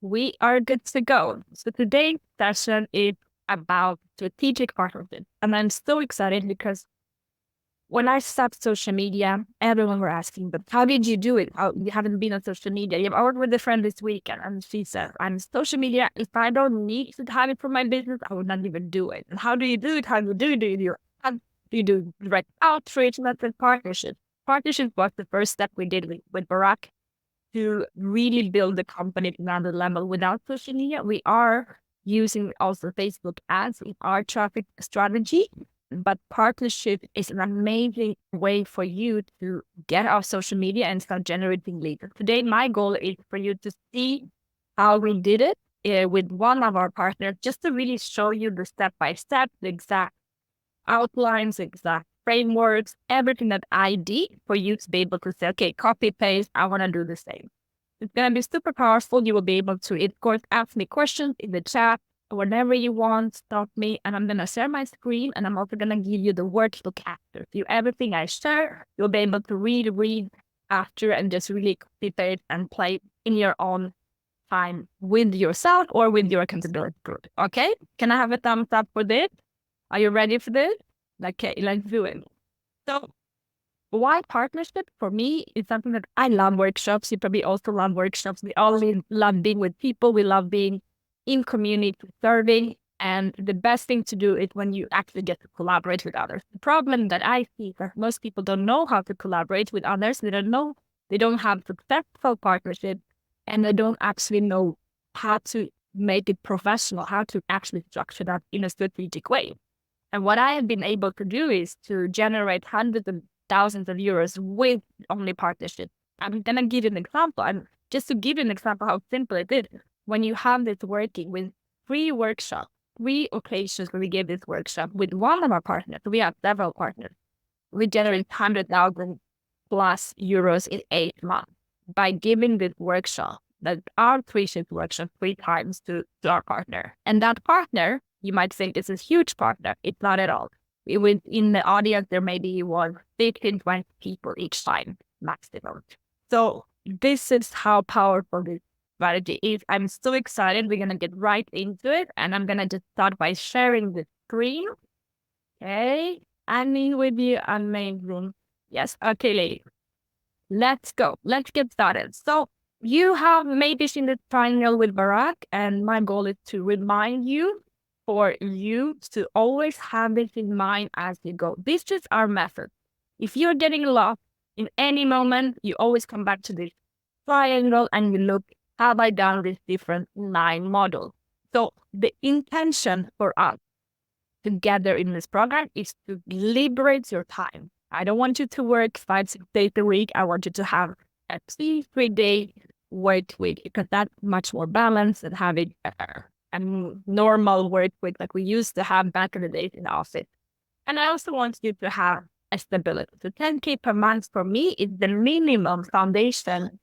we are good to go. So today's session is about strategic partnership. And I'm so excited because when I stopped social media, everyone were asking, but how did you do it? How, you haven't been on social media. I worked with a friend this weekend and she said, I'm social media. If I don't need to have it for my business, I would not even do it. And how do you do it? How do you do it? Do you do direct outreach, method partnership? Partnership was the first step we did with Barack to really build the company to another level without social media. We are using also Facebook ads in our traffic strategy, but partnership is an amazing way for you to get off social media and start generating leads. Today, my goal is for you to see how we did it with one of our partners, just to really show you the step by step, the exact outlines, exact frameworks, everything that I did for you to be able to say, okay, copy paste, I want to do the same. It's going to be super powerful. You will be able to, of course, ask me questions in the chat, whenever you want, stop me, and I'm going to share my screen, and I'm also going to give you the workbook after. So everything I share, you'll be able to read after, and just really copy paste and play in your own time with yourself or with your accountability group. Okay? Can I have a thumbs up for this? Are you ready for this? Okay, let's do it. So why partnership? For me, is something that I love workshops. You probably also love workshops. We all love being with people. We love being in community, serving. And the best thing to do is when you actually get to collaborate with others. The problem that I see is that most people don't know how to collaborate with others. They don't have successful partnership, and they don't actually know how to make it professional, how to actually structure that in a strategic way. And what I have been able to do is to generate hundreds of thousands of euros with only partnership. I'm going to give you an example. And just to give you an example how simple it is, when you have this working with 3 occasions where we gave this workshop with one of our partners, we have several partners, we generate 100,000 plus euros in 8 months by giving this workshop, that our 3-shift workshop 3 times to our partner. And that partner, you might think it's a huge partner. It's not at all. In the audience, there maybe was 15, 20 people each time, maximum. So this is how powerful this strategy is. I'm so excited. We're going to get right into it. And I'm going to just start by sharing the screen. Okay. Annie with you, amazing. Yes. Okay, lady. Let's go. Let's get started. So you have maybe seen the triangle with Barack, and my goal is to remind you, for you to always have this in mind as you go. This is our method. If you're getting lost in any moment, you always come back to this triangle and you look, have I done this different 9 models? So the intention for us together in this program is to liberate your time. I don't want you to work 5, 6 days a week. I want you to have a 3-day work week, because that's much more balanced than having a normal work week like we used to have back in the days in the office. And I also want you to have a stability. So 10K per month for me is the minimum foundation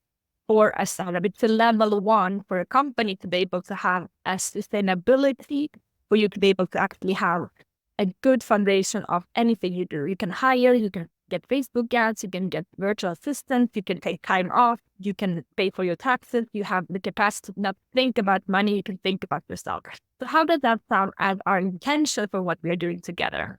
for a startup. It's a level 1 for a company to be able to have a sustainability, for you to be able to actually have a good foundation of anything you do. You can hire, you can get Facebook ads, you can get virtual assistants, you can take time off, you can pay for your taxes, you have the capacity to not think about money, you can think about yourself. So how does that sound as our intention for what we are doing together?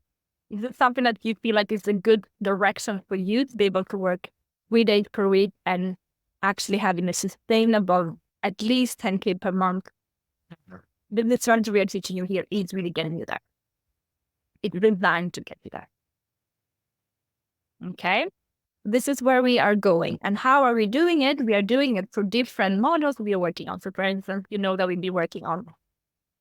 Is it something that you feel like is a good direction for you to be able to work 3 days per week and actually having a sustainable, at least 10K per month? The strategy we are teaching you here is really getting you there. It's designed to get you there. Okay, this is where we are going. And how are we doing it? We are doing it for different models we are working on. So for instance, you know that we'll be working on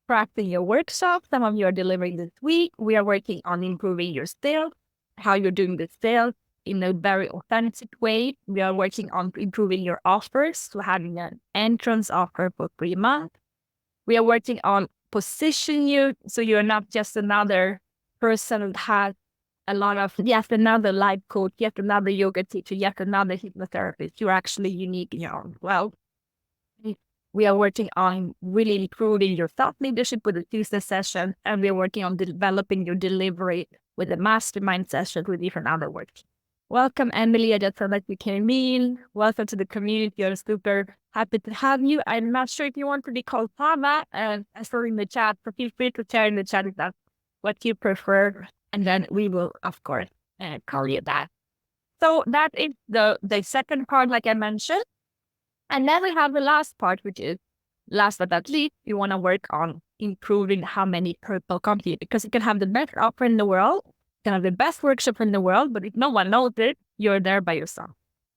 crafting your workshop. Some of you are delivering this week. We are working on improving your sales, how you're doing the sales in a very authentic way. We are working on improving your offers, so having an entrance offer for 3 months. We are working on position you, so you're not just another person who has a lot of, yet another life coach, yet another yoga teacher, yet another hypnotherapist. You're actually unique in your own. Well, we are working on really improving your thought leadership with a Tuesday session, and we are working on developing your delivery with a mastermind session with different other work. Welcome, Emily. I just saw that you came in. Welcome to the community. You're super Happy to have you. I'm not sure if you want to be called Pava, and as for in the chat, so feel free to share in the chat if that's what you prefer, and then we will, of course, call you that. So that is the second part, like I mentioned. And then we have the last part, which is last but not least, you want to work on improving how many people come to you, because you can have the best offer in the world, you can have the best workshop in the world, but if no one knows it, you're there by yourself.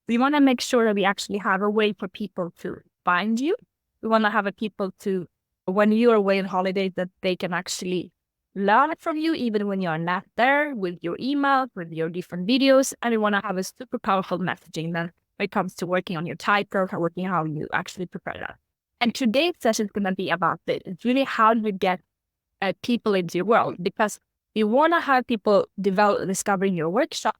So you want to make sure that we actually have a way for people to find you. We want to have a people to, when you're away on holidays, that they can actually learn from you, even when you're not there, with your email, with your different videos. And we want to have a super powerful messaging that when it comes to working on your title or working how you actually prepare that. And today's session is going to be about this. It's really how do you get people into your world, because you want to have people discovering your workshop.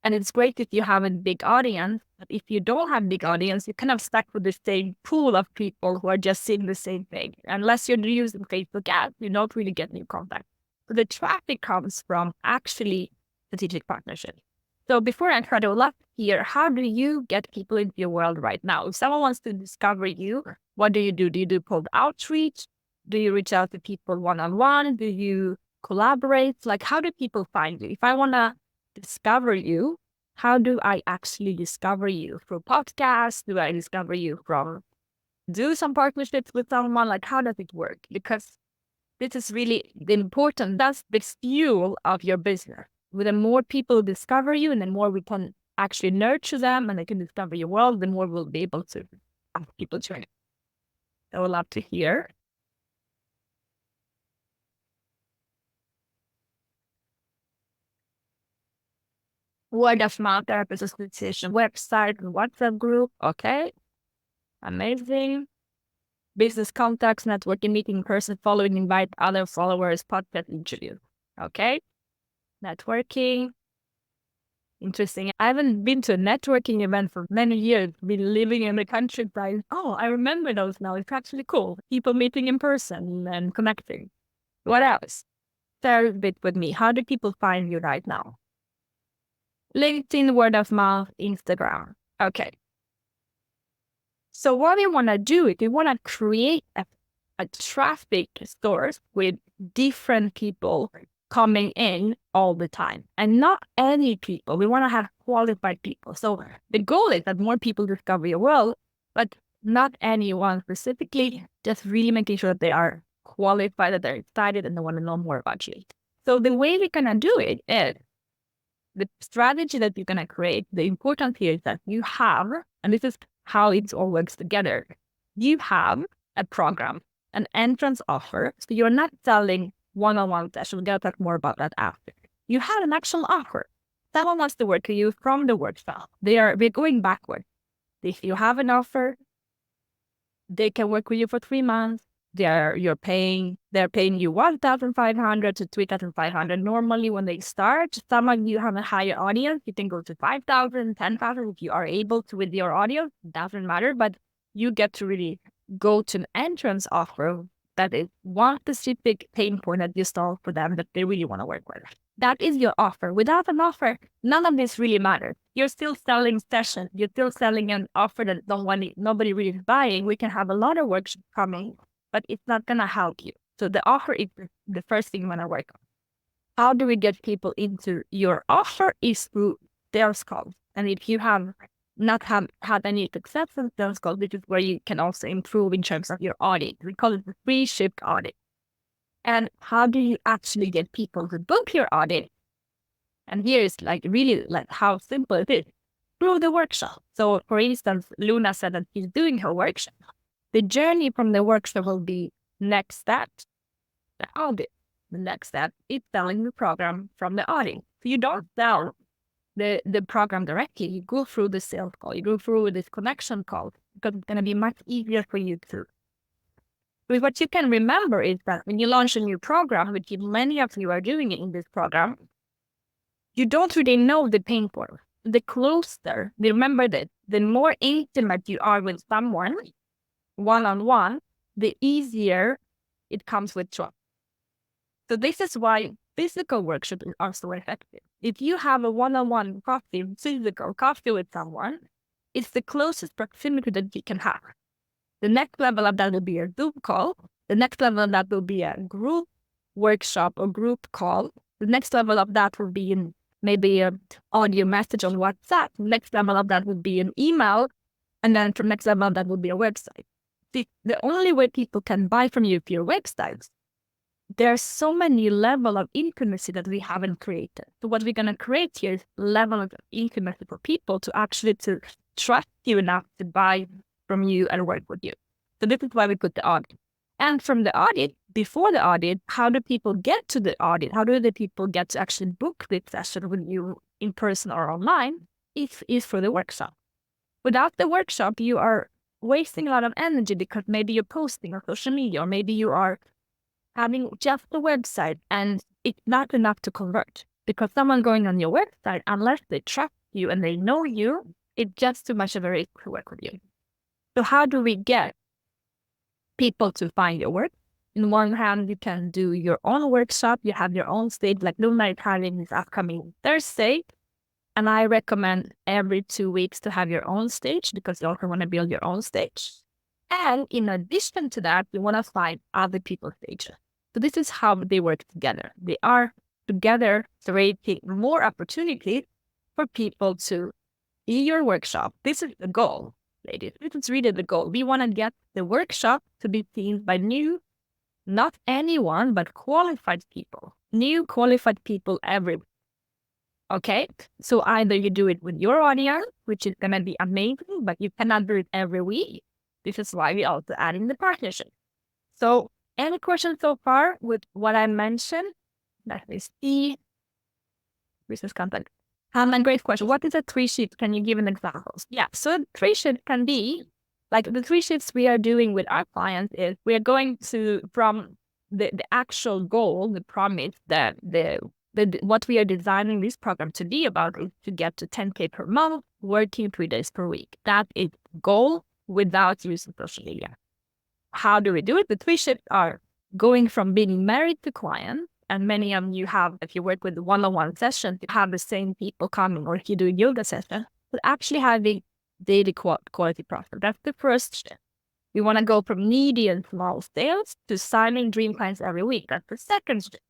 And it's great if you have a big audience, but if you don't have a big audience, you're kind of stuck with the same pool of people who are just seeing the same thing. Unless you're using Facebook ads, you don't really get new contact. So the traffic comes from actually strategic partnerships. So before I try to left here, how do you get people into your world right now? If someone wants to discover you, what do you do? Do you do cold outreach? Do you reach out to people one-on-one? Do you collaborate? Like, how do people find you? If I want to discover you, how do I actually discover you? Through podcasts? Do I discover you from do some partnerships with someone? Like, how does it work? Because this is really the important, that's the fuel of your business. With the more people discover you, and the more we can actually nurture them and they can discover your world, the more we'll be able to have people join. I would love to hear. Word of Mouth Therapist Association website and WhatsApp group. Okay. Amazing. Business contacts, networking, meeting in person, following, invite other followers, podcast interview. Okay. Networking. Interesting. I haven't been to a networking event for many years, been living in the countryside. Oh, I remember those now. It's actually cool. People meeting in person and connecting. What else? Share a bit with me. How do people find you right now? LinkedIn, word of mouth, Instagram. Okay. So what we want to do is we want to create a traffic source with different people coming in all the time, and not any people. We want to have qualified people. So the goal is that more people discover your world, but not anyone specifically, just really making sure that they are qualified, that they're excited, and they want to know more about you. So the way we're going to do it is the strategy that you're going to create. The important here is that you have, and this is how it all works together, you have a program, an entrance offer. So you're not selling one-on-one session. We're going to talk more about that after. You have an actual offer. Someone wants to work with you from the workshop. We're going backward. If you have an offer, they can work with you for 3 months. They're paying you 1,500 to 3,500 normally when they start. Some of you have a higher audience. You can go to 5,000, 10,000 if you are able to with your audience. Doesn't matter, but you get to really go to an entrance offer that is one specific pain point that you solve for them that they really want to work with. That is your offer. Without an offer, none of this really matters. You're still selling sessions. You're still selling an offer that nobody really is buying. We can have a lot of workshops coming, but it's not going to help you. So the offer is the first thing you want to work on. How do we get people into your offer is through sales calls. And if you have not had any success in sales calls, this is where you can also improve in terms of your audit. We call it the pre-shift audit. And how do you actually get people to book your audit? And here is really how simple it is. Through the workshop. So for instance, Luna said that she's doing her workshop. The journey from the workshop will be next step, the audit. The next step is selling the program from the audit. So you don't sell the program directly. You go through the sales call. You go through this connection call, because it's going to be much easier for you to. But what you can remember is that when you launch a new program, which many of you are doing in this program, you don't really know the pain point. The closer, remember that the more intimate you are with someone, one-on-one, the easier it comes with trust. So this is why physical workshops are so effective. If you have a one-on-one physical coffee with someone, It's the closest proximity that you can have. The next level of that will be a Zoom call. The next level of that will be a group workshop or group call. The next level of that will be maybe an audio message on WhatsApp. The next level of that would be an email. And then the next level of that would be a website. The only way people can buy from you is your websites. There's so many levels of intimacy that we haven't created. So what we're going to create here is level of intimacy for people to actually to trust you enough to buy from you and work with you. So this is why we put the audit. And from the audit, before the audit, how do people get to the audit? How do the people get to actually book this session with you in person or online? It is for the workshop. Without the workshop, you are wasting a lot of energy because maybe you're posting on social media, or maybe you are having just the website and it's not enough to convert. Because someone going on your website, unless they trust you and they know you, it's just too much of a risk to work with you. So how do we get people to find your work? In one hand, you can do your own workshop. You have your own stage, like Luna is having this upcoming Thursday. And I recommend every 2 weeks to have your own stage because you also want to build your own stage. And in addition to that, you want to find other people's stages. So this is how they work together. They are together creating more opportunities for people to see your workshop. This is the goal, ladies. This is really the goal. We want to get the workshop to be seen by new, not anyone, but qualified people. New qualified people everywhere. Okay, so either you do it with your audience, which is going to be amazing, but you cannot do it every week. This is why we also add in the partnership. So any questions so far with what I mentioned? Let me see. Business content. A great question. What is a 3-shift? Can you give an example? Yeah, so 3-shift can be, like the 3 shifts we are doing with our clients is we are going to, from the actual goal, the promise, that what we are designing this program to be about is to get to 10K per month, working 3 days per week. That is goal without using social media. How do we do it? The 3 shifts are going from being married to client, and many of you have, if you work with one-on-one sessions, you have the same people coming, or if you do a yoga session, but actually having daily quality process. That's the first shift. We want to go from needy and small sales to signing dream clients every week. That's the second shift.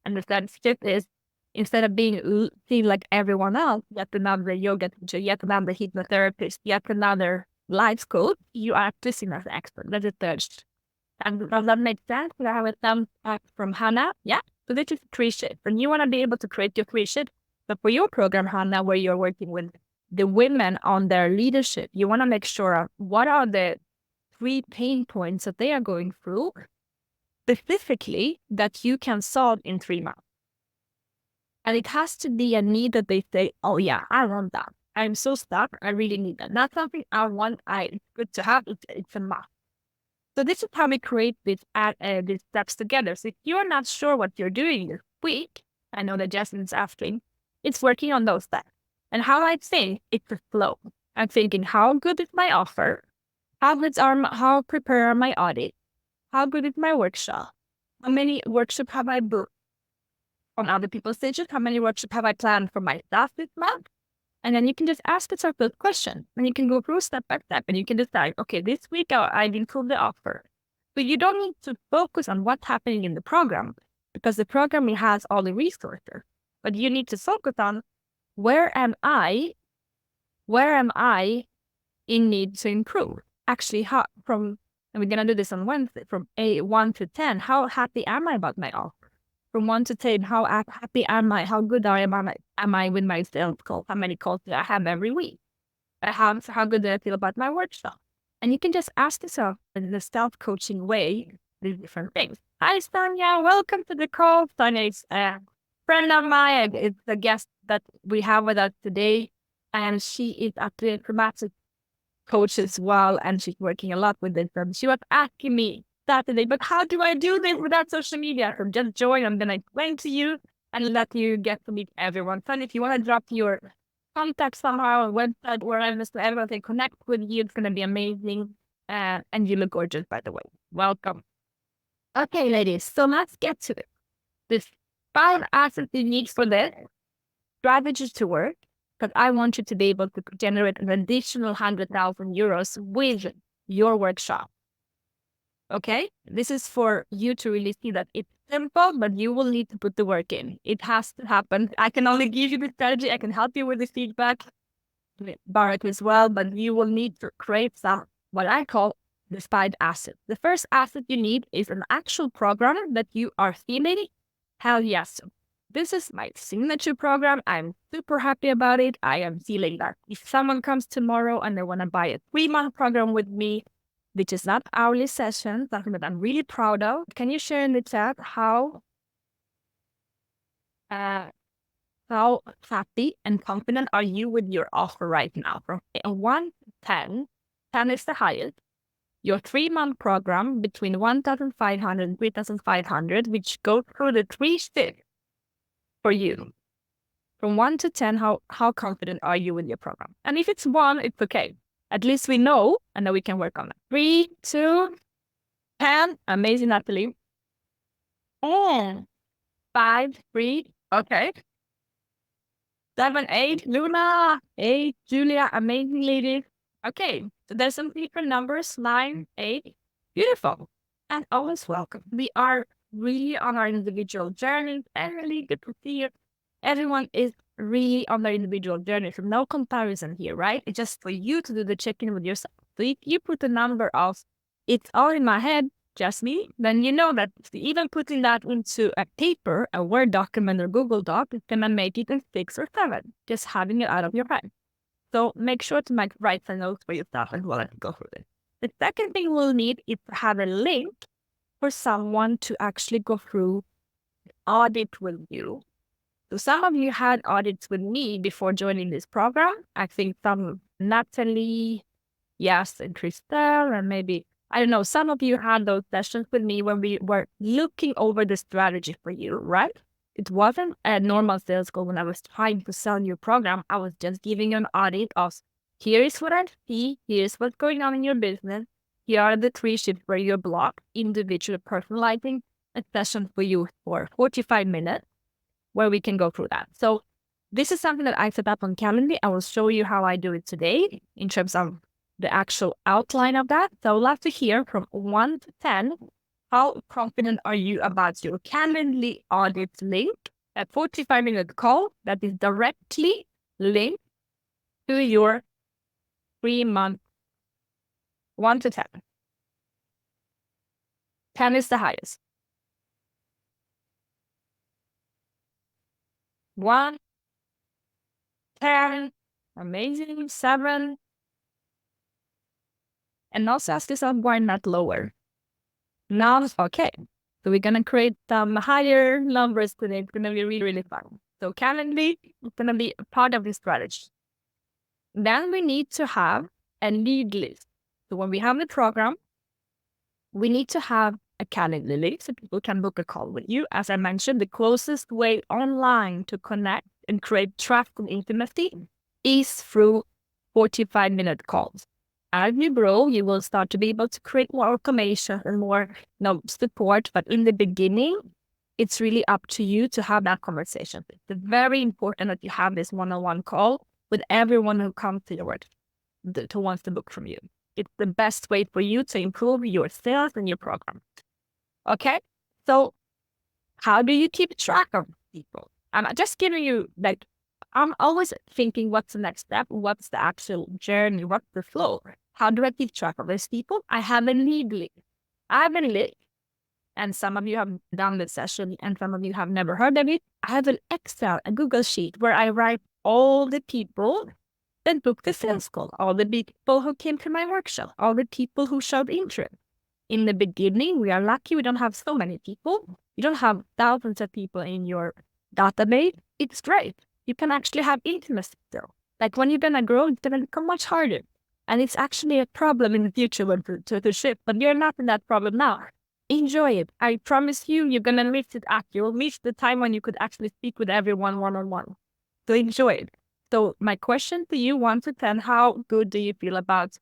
And the third shift is, instead of being seen like everyone else, yet another yoga teacher, yet another hypnotherapist, yet another life coach, you are actually seen as an expert. That's the third shift. And does that make sense? I have a thumbs up from Hannah. Yeah. So this is 3 shifts. And you want to be able to create your 3 shifts. But for your program, Hannah, where you're working with the women on their leadership, you want to make sure what are the 3 pain points that they are going through specifically that you can solve in 3 months. And it has to be a need that they say, oh yeah, I want that. I'm so stuck. I really need that. Not something I want. It's good to have. It's a must. So this is how we create these steps together. So if you're not sure what you're doing this week, I know that Jasmine's asking, it's working on those steps. And how I think it's a flow. I'm thinking, how good is my offer? How prepared are my audit? How good is my workshop? How many workshops have I booked on other people's stages? How many workshops have I planned for myself this month? And then you can just ask yourself those questions, and you can go through step by step, and you can decide, okay, this week I've improved the offer. But you don't need to focus on what's happening in the program, because the program has all the resources. But you need to focus on where am I in need to improve? Actually, and we're gonna do this on Wednesday, from 1 to 10, how happy am I about my offer? From 1 to 10, how happy am I? How good am I with my sales calls? How many calls do I have every week? How good do I feel about my workshop? And you can just ask yourself in the self-coaching way these different things. Hi, Sonia. Welcome to the call. Sonia is a friend of mine. It's a guest that we have with us today. And she is actually a dramatic coach as well. And she's working a lot with this. She was asking me Saturday, but how do I do this without social media? So just join. I'm going to explain to you and let you get to meet everyone. So if you want to drop your contact somehow, website, wherever, so everyone can connect with you, it's going to be amazing. And you look gorgeous, by the way. Welcome. Okay, ladies. So let's get to it. This 5 assets you need for this strategies to work, because I want you to be able to generate an additional 100,000 euros with your workshop. Okay, this is for you to really see that it's simple, but you will need to put the work in. It has to happen. I can only give you the strategy. I can help you with the feedback, Barak as well, but you will need to create some, what I call the 5 assets. The first asset you need is an actual program that you are feeling, hell yes, this is my signature program. I'm super happy about it. I am feeling that if someone comes tomorrow and they want to buy a 3-month program with me, which is not hourly session, something that I'm really proud of. Can you share in the chat how happy and confident are you with your offer right now? From 1 to 10, 10 is the highest. Your 3-month program between 1,500 and 3,500, which go through the 3 steps for you. From 1 to 10, how confident are you with your program? And if it's 1, it's okay. At least we know, and then we can work on it. 3, 2, 10. Amazing, Natalie. And 5, 3. Okay. 7, 8. Luna. 8. Julia. Amazing lady. Okay. So there's some different numbers. 9, 8. Beautiful. And always welcome. We are really on our individual journeys. And really good to see you. Everyone is really on their individual journey. So no comparison here, right? It's just for you to do the check-in with yourself. So if you put a number of, it's all in my head, just me, then you know that even putting that into a paper, a Word document or Google Doc, is gonna make it a 6 or 7, just having it out of your head. So make sure to write some notes for yourself as well and go through it. The second thing we'll need is to have a link for someone to actually go through audit with you. So some of you had audits with me before joining this program. I think some Natalie, yes, and Christelle, and maybe, I don't know, some of you had those sessions with me when we were looking over the strategy for you, right? It wasn't a normal sales call when I was trying to sell your program. I was just giving you an audit of, here is what I see, here's what's going on in your business, here are the 3 shifts where you're blocked, individual personalizing a session for you for 45 minutes. Where we can go through that. So this is something that I set up on Calendly. I will show you how I do it today in terms of the actual outline of that. So I would love to hear from 1 to 10, how confident are you about your Calendly audit link, a 45-minute call that is directly linked to your 3-month, 1 to 10. 10 is the highest. 1, 10, amazing, 7. And also ask yourself, why not lower? Now, okay. So we're going to create some higher numbers today. It's going to be really, really fun. So Calendly is going to be a part of this strategy. Then we need to have a lead list. So when we have the program, we need to have a Calendly link so people can book a call with you. As I mentioned, the closest way online to connect and create trust and intimacy is through 45-minute calls. As you grow, you will start to be able to create more automation and more support. But in the beginning, it's really up to you to have that conversation. It's very important that you have this one-on-one call with everyone who comes to your work, who wants to book from you. It's the best way for you to improve your sales and your program. Okay, so how do you keep track of people? I'm just giving you, I'm always thinking, what's the next step? What's the actual journey? What's the flow? How do I keep track of these people? I have a lead link. I have a link, and some of you have done this session, and some of you have never heard of it. I have an Excel, a Google sheet, where I write all the people that booked the sales call, all the people who came to my workshop, all the people who showed interest. In the beginning, we are lucky we don't have so many people. You don't have thousands of people in your database. It's great. You can actually have intimacy though. Like when you're going to grow, it's going to become much harder. And it's actually a problem in the future to shift, but you're not in that problem now. Enjoy it. I promise you, you're going to miss it after. You'll miss the time when you could actually speak with everyone one-on-one. So enjoy it. So my question to you, 1 to 10, how good do you feel about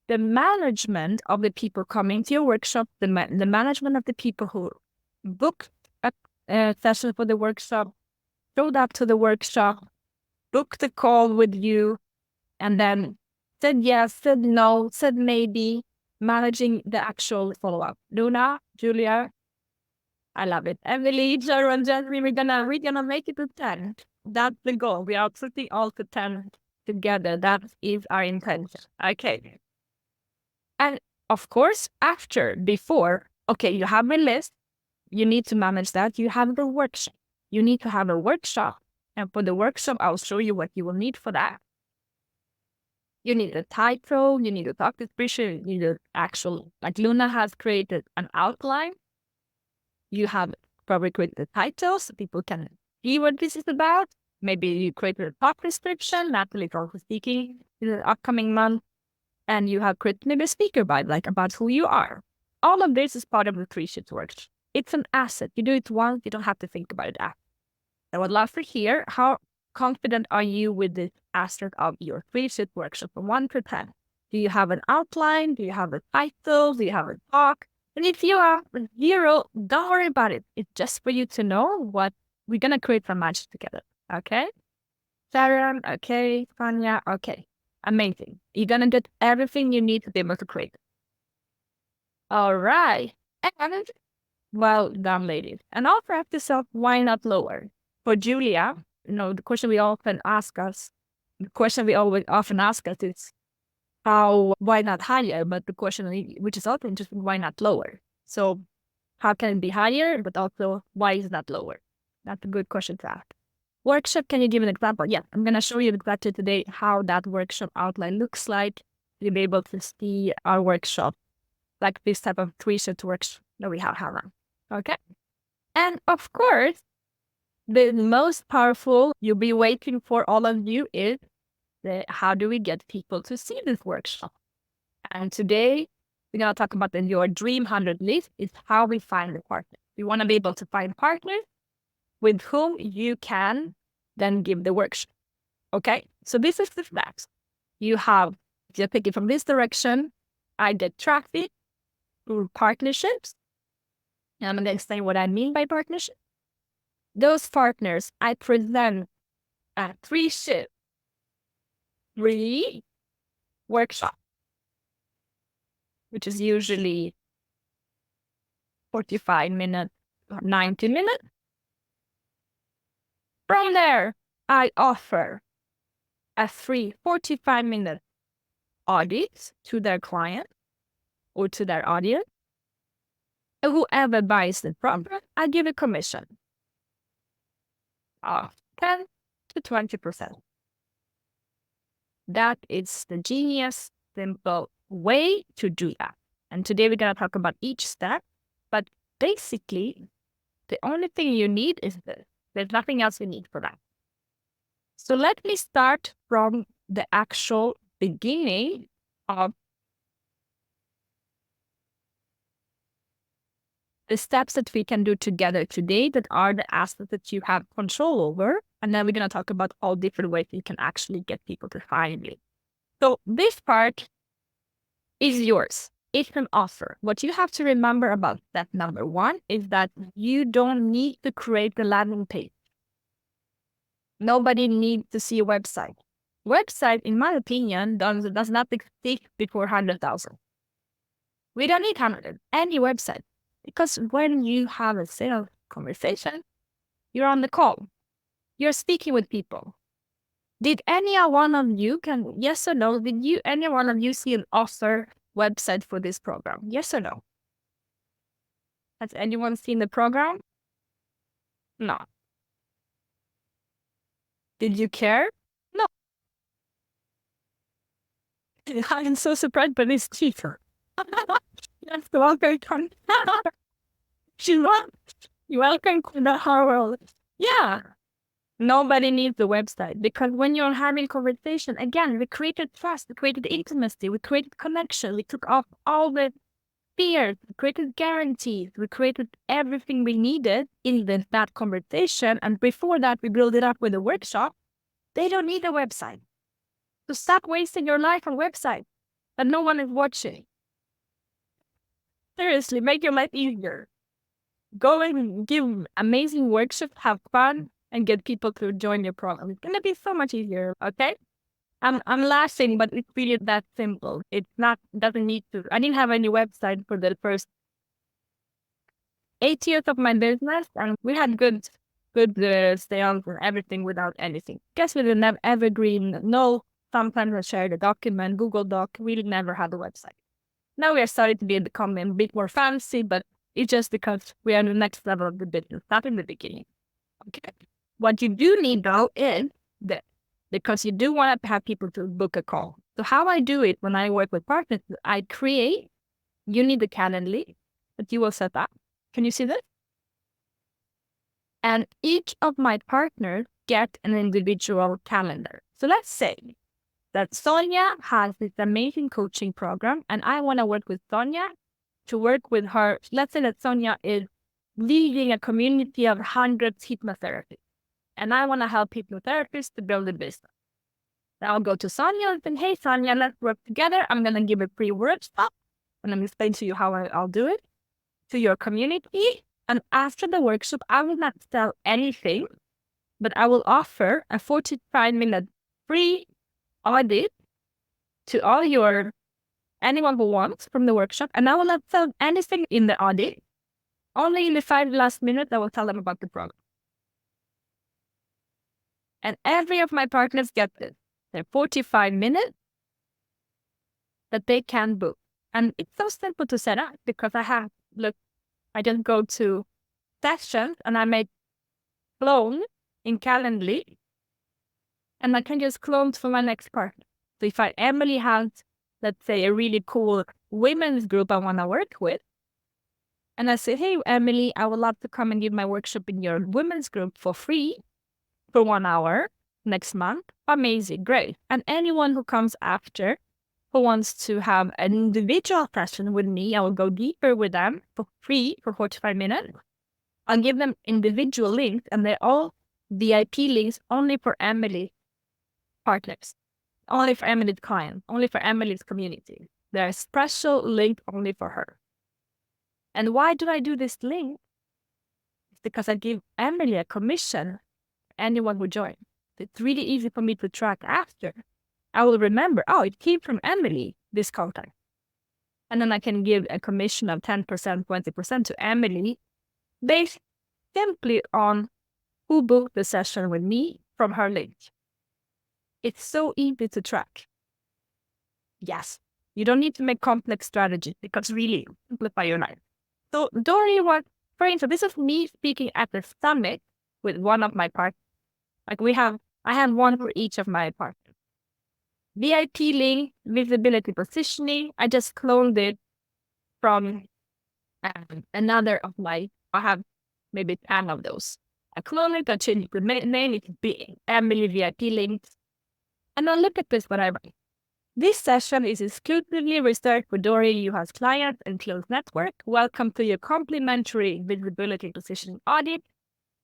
the management of the people coming to your workshop, the management of the people who booked a session for the workshop, showed up to the workshop, booked a call with you, and then said yes, said no, said maybe, managing the actual follow-up. Luna, Julia, I love it. Emily, Sharon, Jasmine, we're gonna make it to 10. That's the goal. We are putting all to 10 together. That is our intention. Okay. And of course, before, okay, you have a list, you need to manage that. You have the workshop. You need to have a workshop. And for the workshop, I'll show you what you will need for that. You need a title, you need a talk description, you need an actual, like Luna has created an outline. You have probably created the title so people can see what this is about. Maybe you created a talk description, Natalie is also speaking in the upcoming month. And you have created maybe a speaker bio, like about who you are. All of this is part of the 3-shift workshop. It's an asset. You do it once, you don't have to think about it after. I would love to hear how confident are you with the asset of your 3-shift workshop from 1 to 10? Do you have an outline? Do you have a title? Do you have a talk? And if you have 0, don't worry about it. It's just for you to know what we're going to create some magic together. Okay? Sharon, okay. Fania, okay. Amazing. You're going to get everything you need to be able to create. All right. And well done, ladies. And also ask yourself, why not lower? For Julia, the question we often ask us, is why not higher? But the question, which is also interesting, why not lower? So how can it be higher, but also why is that lower? That's a good question to ask. Workshop, can you give an example? Yeah, I'm going to show you exactly today how that workshop outline looks like. You'll be able to see our workshop, like this type of 3-shift workshop that we have run. Okay? And of course, the most powerful you'll be waiting for all of you is how do we get people to see this workshop? And today, we're going to talk about your dream 100 list is how we find the partner. We want to be able to find partners with whom you can then give the workshop. Okay? So this is the steps. You have, if you pick it from this direction, I did traffic through partnerships. And I'm going to explain what I mean by partnership. Those partners, I present a 3-shift workshop, which is usually 45 minutes, 90 minutes. From there, I offer a free 45-minute audit to their client or to their audience. And whoever buys the program, I give a commission of 10 to 20%. That is the genius, simple way to do that. And today we're going to talk about each step. But basically, the only thing you need is this. There's nothing else you need for that. So let me start from the actual beginning of the steps that we can do together today that are the assets that you have control over. And then we're going to talk about all different ways you can actually get people to find you. So this part is yours. It's an offer. What you have to remember about that number 1 is that you don't need to create the landing page. Nobody needs to see a website. Website, in my opinion, does not exist before 100,000. We don't need 100, any website. Because when you have a sales conversation, you're on the call. You're speaking with people. Did any one of you yes or no, any one of you see an offer website for this program? Yes or no? Has anyone seen the program? No. Did you care? No. I'm so surprised, but it's cheaper. Yes, welcome. You're welcome to the whole world. Yeah. Nobody needs the website because when you're having conversation, again, we created trust, we created intimacy, we created connection, we took off all the fears, we created guarantees, we created everything we needed in that conversation. And before that, we build it up with a workshop. They don't need a website. So stop wasting your life on website that no one is watching. Seriously, make your life easier. Go and give amazing workshops, have fun, and get people to join your program. It's gonna be so much easier. Okay. I'm laughing, but it's really that simple. It's not doesn't need to. I didn't have any website for the first 8 years of my business, and we had good sales and everything without anything. Guess we didn't have evergreen. No, sometimes I shared a document, Google Doc. We never had a website. Now we are starting to become a bit more fancy, but it's just because we are the next level of the business, not in the beginning. Okay. What you do need though is that because you do want to have people to book a call. So how I do it when I work with partners, you need the Calendly that you will set up. Can you see this? And each of my partners get an individual calendar. So let's say that Sonia has this amazing coaching program and I want to work with Sonia to work with her. Let's say that Sonia is leading a community of hundreds hypnotherapists and I want to help hypnotherapists to build a business. I'll go to Sonia and say, hey, Sonia, let's work together. I'm going to give a free workshop and I'm explain to you how I'll do it to your community. And after the workshop, I will not sell anything, but I will offer a 45-minute free audit to anyone who wants from the workshop. And I will not sell anything in the audit. Only in the 5 last minutes, I will tell them about the program. And every of my partners get this. They're 45 minutes that they can book. And it's so simple to set up because I just go to sessions and I make clone in Calendly and I can just clone for my next partner. So if Emily has, let's say, a really cool women's group I want to work with, and I say, hey, Emily, I would love to come and give my workshop in your women's group for free for 1 hour next month. Amazing, great. And anyone who comes after who wants to have an individual session with me, I will go deeper with them for free for 45 minutes. I'll give them individual links and they're all VIP links only for Emily partners, only for Emily's clients, only for Emily's community. They're a special link only for her. And why do I do this link? It's because I give Emily a commission for anyone who joins. It's really easy for me to track after. I will remember, it came from Emily, this contact. And then I can give a commission of 10%, 20% to Emily based simply on who booked the session with me from her link. It's so easy to track. Yes, you don't need to make complex strategies because really simplify your life. So don't really want, for instance, this is me speaking at the summit with one of my partners. I have one for each of my partners. VIP link, visibility positioning. I just cloned it from another of I have maybe 10 of those. I clone it, I change the name, it's be Emily VIP links. And now look at this, what I write. This session is exclusively reserved for Dory U.S. clients and closed network. Welcome to your complimentary visibility positioning audit.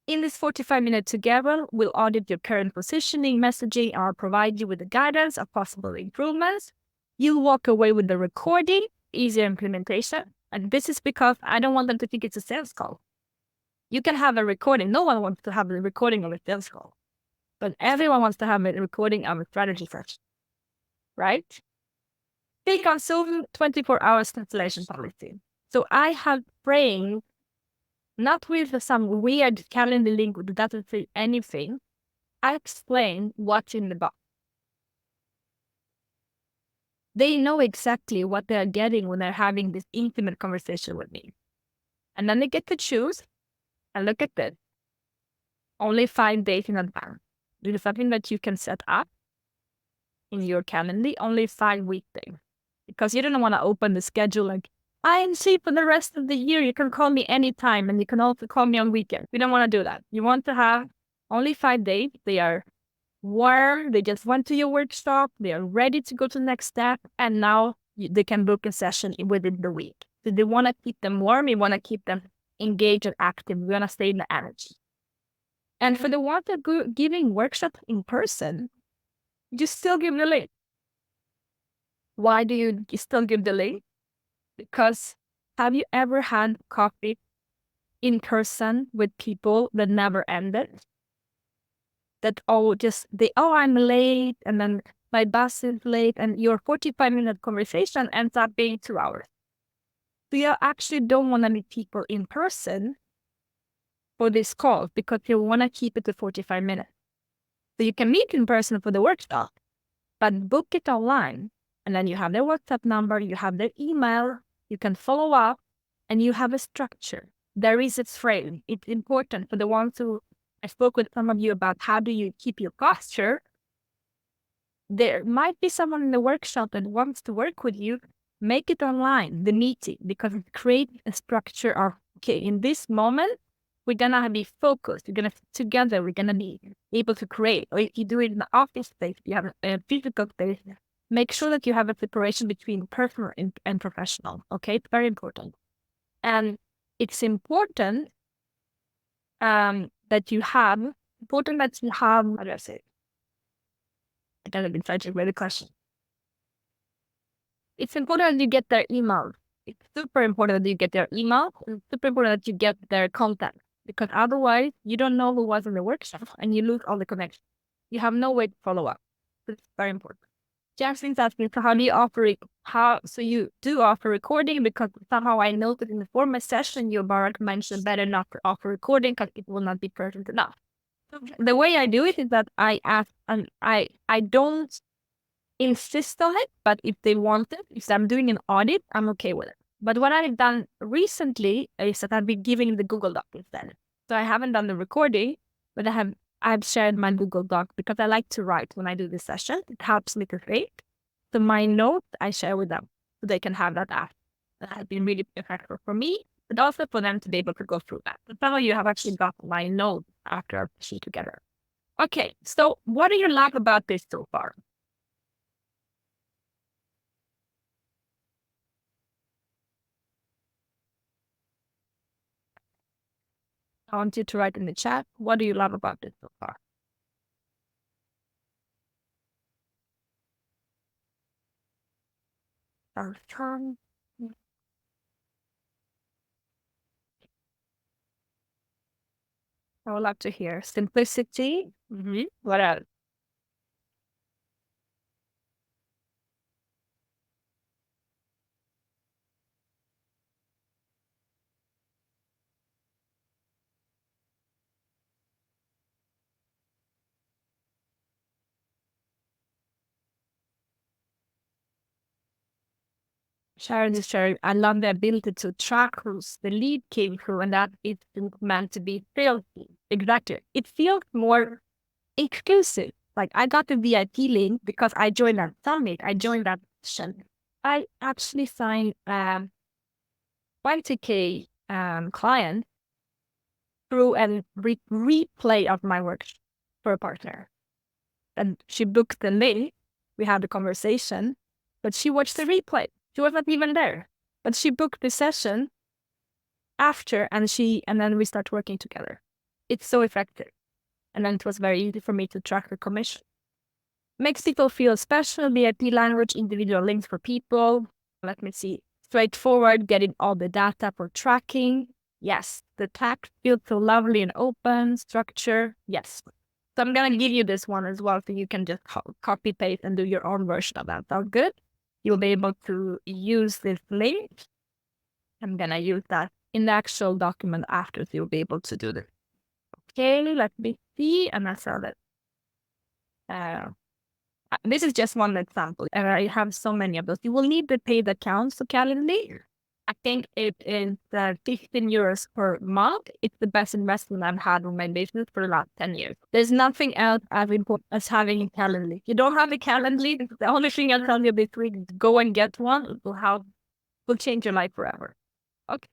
In this 45-minute together, we'll audit your current positioning, messaging, and provide you with the guidance of possible improvements. You'll walk away with the recording, easier implementation. And this is because I don't want them to think it's a sales call. You can have a recording. No one wants to have a recording of a sales call. But everyone wants to have a recording of a strategy session. Right? Speak on Zoom 24 hours cancellation policy. So I have framed not with some weird calendar link that doesn't say anything. I explain what's in the box. They know exactly what they're getting when they're having this intimate conversation with me. And then they get to choose and look at this. Only 5 days in advance. This is something that you can set up in your calendar, only 5 weekdays. Because you don't want to open the schedule like, I am free for the rest of the year. You can call me anytime and you can also call me on weekends. We don't want to do that. You want to have only 5 days. They are warm. They just went to your workshop. They are ready to go to the next step. And now they can book a session within the week. So they want to keep them warm. We want to keep them engaged and active. We want to stay in the energy. And for the ones that go giving workshops in person, you still give the link. Why do you still give the link? Because have you ever had coffee in person with people that never ended? that I'm late, and then my bus is late, and your 45-minute conversation ends up being 2 hours. So you actually don't want to meet people in person for this call because you want to keep it to 45 minutes. So you can meet in person for the workshop, but book it online. And then you have their WhatsApp number, you have their email, you can follow up, and you have a structure. There is a frame. It's important for the ones who I spoke with some of you about how do you keep your posture. There might be someone in the workshop that wants to work with you. Make it online, the meeting, because it creates a structure of, okay, in this moment, we're going to be focused. We're going to together, we're going to be able to create. Or if you do it in the office space, you have a physical space, make sure that you have a separation between personal and professional. Okay, it's very important. And it's important that you have, how do I say it? I don't have been trying to read the question. It's important that you get their email. It's super important that you get their email. It's super important that you get their contact, because otherwise you don't know who was in the workshop and you lose all the connections. You have no way to follow up. It's very important. Jasmine's asking, so how do you offer it? So you do offer recording, because somehow I noticed in the former session, you, Barak, mentioned better not to offer recording because it will not be present enough. The way I do it is that I ask, and I don't insist on it, but if they want it, if I'm doing an audit, I'm okay with it. But what I've done recently is that I've been giving the Google Doc instead. So I haven't done the recording, but I've shared my Google Doc because I like to write when I do this session. It helps me to think. So my notes I share with them so they can have that app. That has been really effective for me, but also for them to be able to go through that. So some of you have actually got my notes after our session together. Okay, so what do you like about this so far? I want you to write in the chat, what do you love about this so far? Our turn. I would love to hear simplicity. What else? Sharon is sharing. I love the ability to track who's the lead came through, and that it's meant to be filthy. Exactly. It feels more exclusive. Like I got the VIP link because I joined that summit. I joined that session. I actually signed 20K client through a replay of my work for a partner. And she booked the link. We had a conversation, but she watched the replay. She was not even there, but she booked the session after, and then we start working together. It's so effective. And then it was very easy for me to track the commission. Makes people feel special, VIP language, individual links for people. Let me see. Straightforward, getting all the data for tracking. Yes. The tag feels so lovely and open. Structure. Yes. So I'm going to give you this one as well, so you can just copy paste and do your own version of that. Sounds good? You'll be able to use this link. I'm going to use that in the actual document after, so you'll be able to do this. Okay, let me see. And I saw that. This is just one example. I have so many of those. You will need the paid accounts to Calendly. I think it is 15 euros per month. It's the best investment I've had in my business for the last 10 years. There's nothing else as important as having a Calendly. If you don't have a Calendly, the only thing I'll tell you this week is go and get one. It will change your life forever. Okay.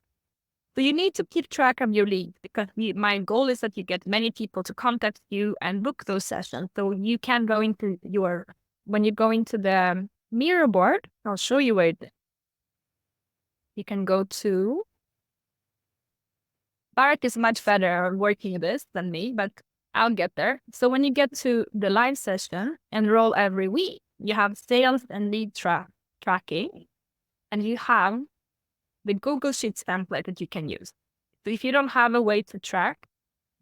So you need to keep track of your leads, because my goal is that you get many people to contact you and book those sessions. So you can go into when you go into the mirror board, I'll show you where you can go to. Barak is much better at working this than me, but I'll get there. So when you get to the live session, enroll every week, you have sales and lead tracking, and you have the Google Sheets template that you can use. So if you don't have a way to track,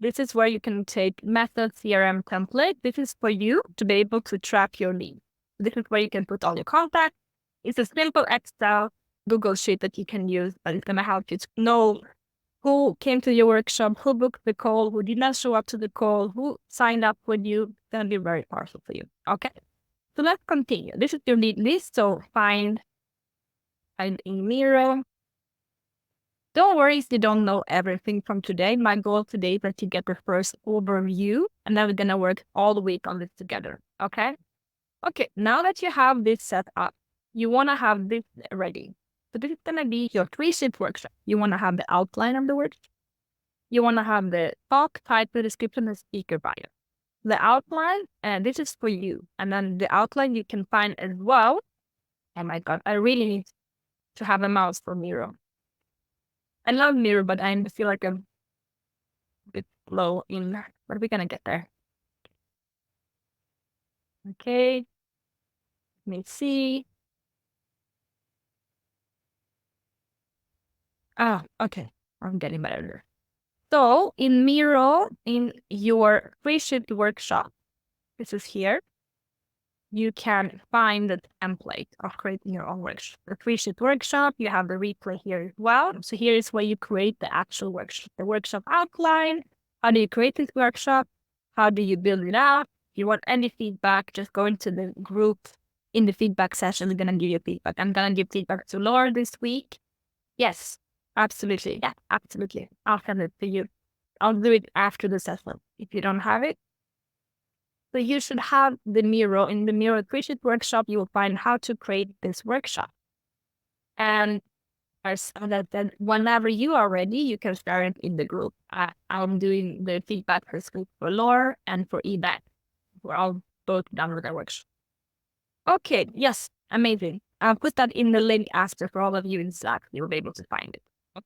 This is where you can take method CRM template. This is for you to be able to track your lead. This is where you can put all your contacts. It's a simple Excel Google sheet that you can use, but it's going to help you to know who came to your workshop, who booked the call, who did not show up to the call, who signed up with you. It's going to be very powerful for you. Okay. So let's continue. This is your lead list. So find in Miro. Don't worry if you don't know everything from today. My goal today is that you get the first overview, and then we're going to work all the week on this together. Okay? Okay, now that you have this set up, you want to have this ready. So this is going to be your 3-shift workshop. You want to have the outline of the workshop. You want to have the talk, title, description, and speaker bio. The outline, and this is for you. And then the outline you can find as well. Oh my God, I really need to have a mouse for Miro. I love Miro, but I feel like I'm a bit low in, but we're going to get there. Okay. Let me see. Ah, okay. I'm getting better. So in Miro, in your 3-shift workshop, this is here, you can find the template of creating your own workshop. The 3-shift workshop, you have the replay here as well. So here is where you create the actual workshop, the workshop outline. How do you create this workshop? How do you build it up? If you want any feedback, just go into the group in the feedback session. We're going to give you feedback. I'm going to give feedback to Laura this week. Yes, absolutely. Yeah, absolutely. I'll send it to you. I'll do it after the session if you don't have it. So you should have the Miro. In the Miro 3-shift workshop, you will find how to create this workshop. And as that whenever you are ready, you can start it in the group. I'm doing the feedback for group for Laura and for Ebat. We're all both done with our workshop. Okay, yes, amazing. I'll put that in the link after for all of you in Slack. You'll be able to find it.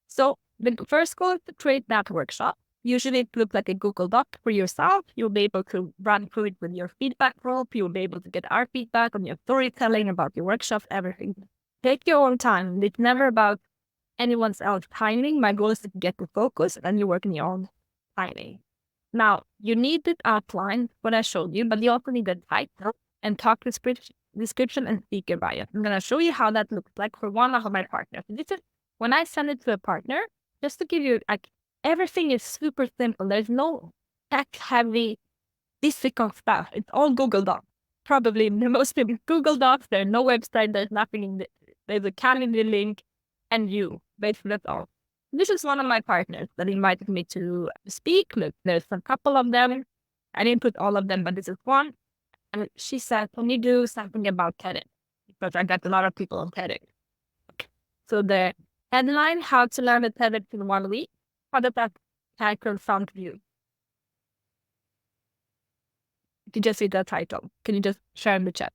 So the first goal is to create that workshop. Usually it looks like a Google Doc for yourself. You'll be able to run through it with your feedback group. You'll be able to get our feedback on your storytelling about your workshop, everything. Take your own time. It's never about anyone's else timing. My goal is to get the focus and you work in your own timing. Now, you need the outline, what I showed you, but you also need the title and talk description and speaker bio. I'm going to show you how that looks like for one of my partners. This is when I send it to a partner, just to give you, like, everything is super simple. There's no tech-heavy, difficult stuff. It's all Google Docs. Probably the most people Google Docs. There's no website. There's nothing. There's a calendar link, and you. Basically, that's all. This is one of my partners that invited me to speak. Look, there's a couple of them. I didn't put all of them, but this is one. And she said, "Can you do something about TEDx?" Because I got a lot of people on TEDx. Okay. So the headline, how to learn a TEDx in 1 week. How does that title sound to you? You just read the title. Can you just share in the chat?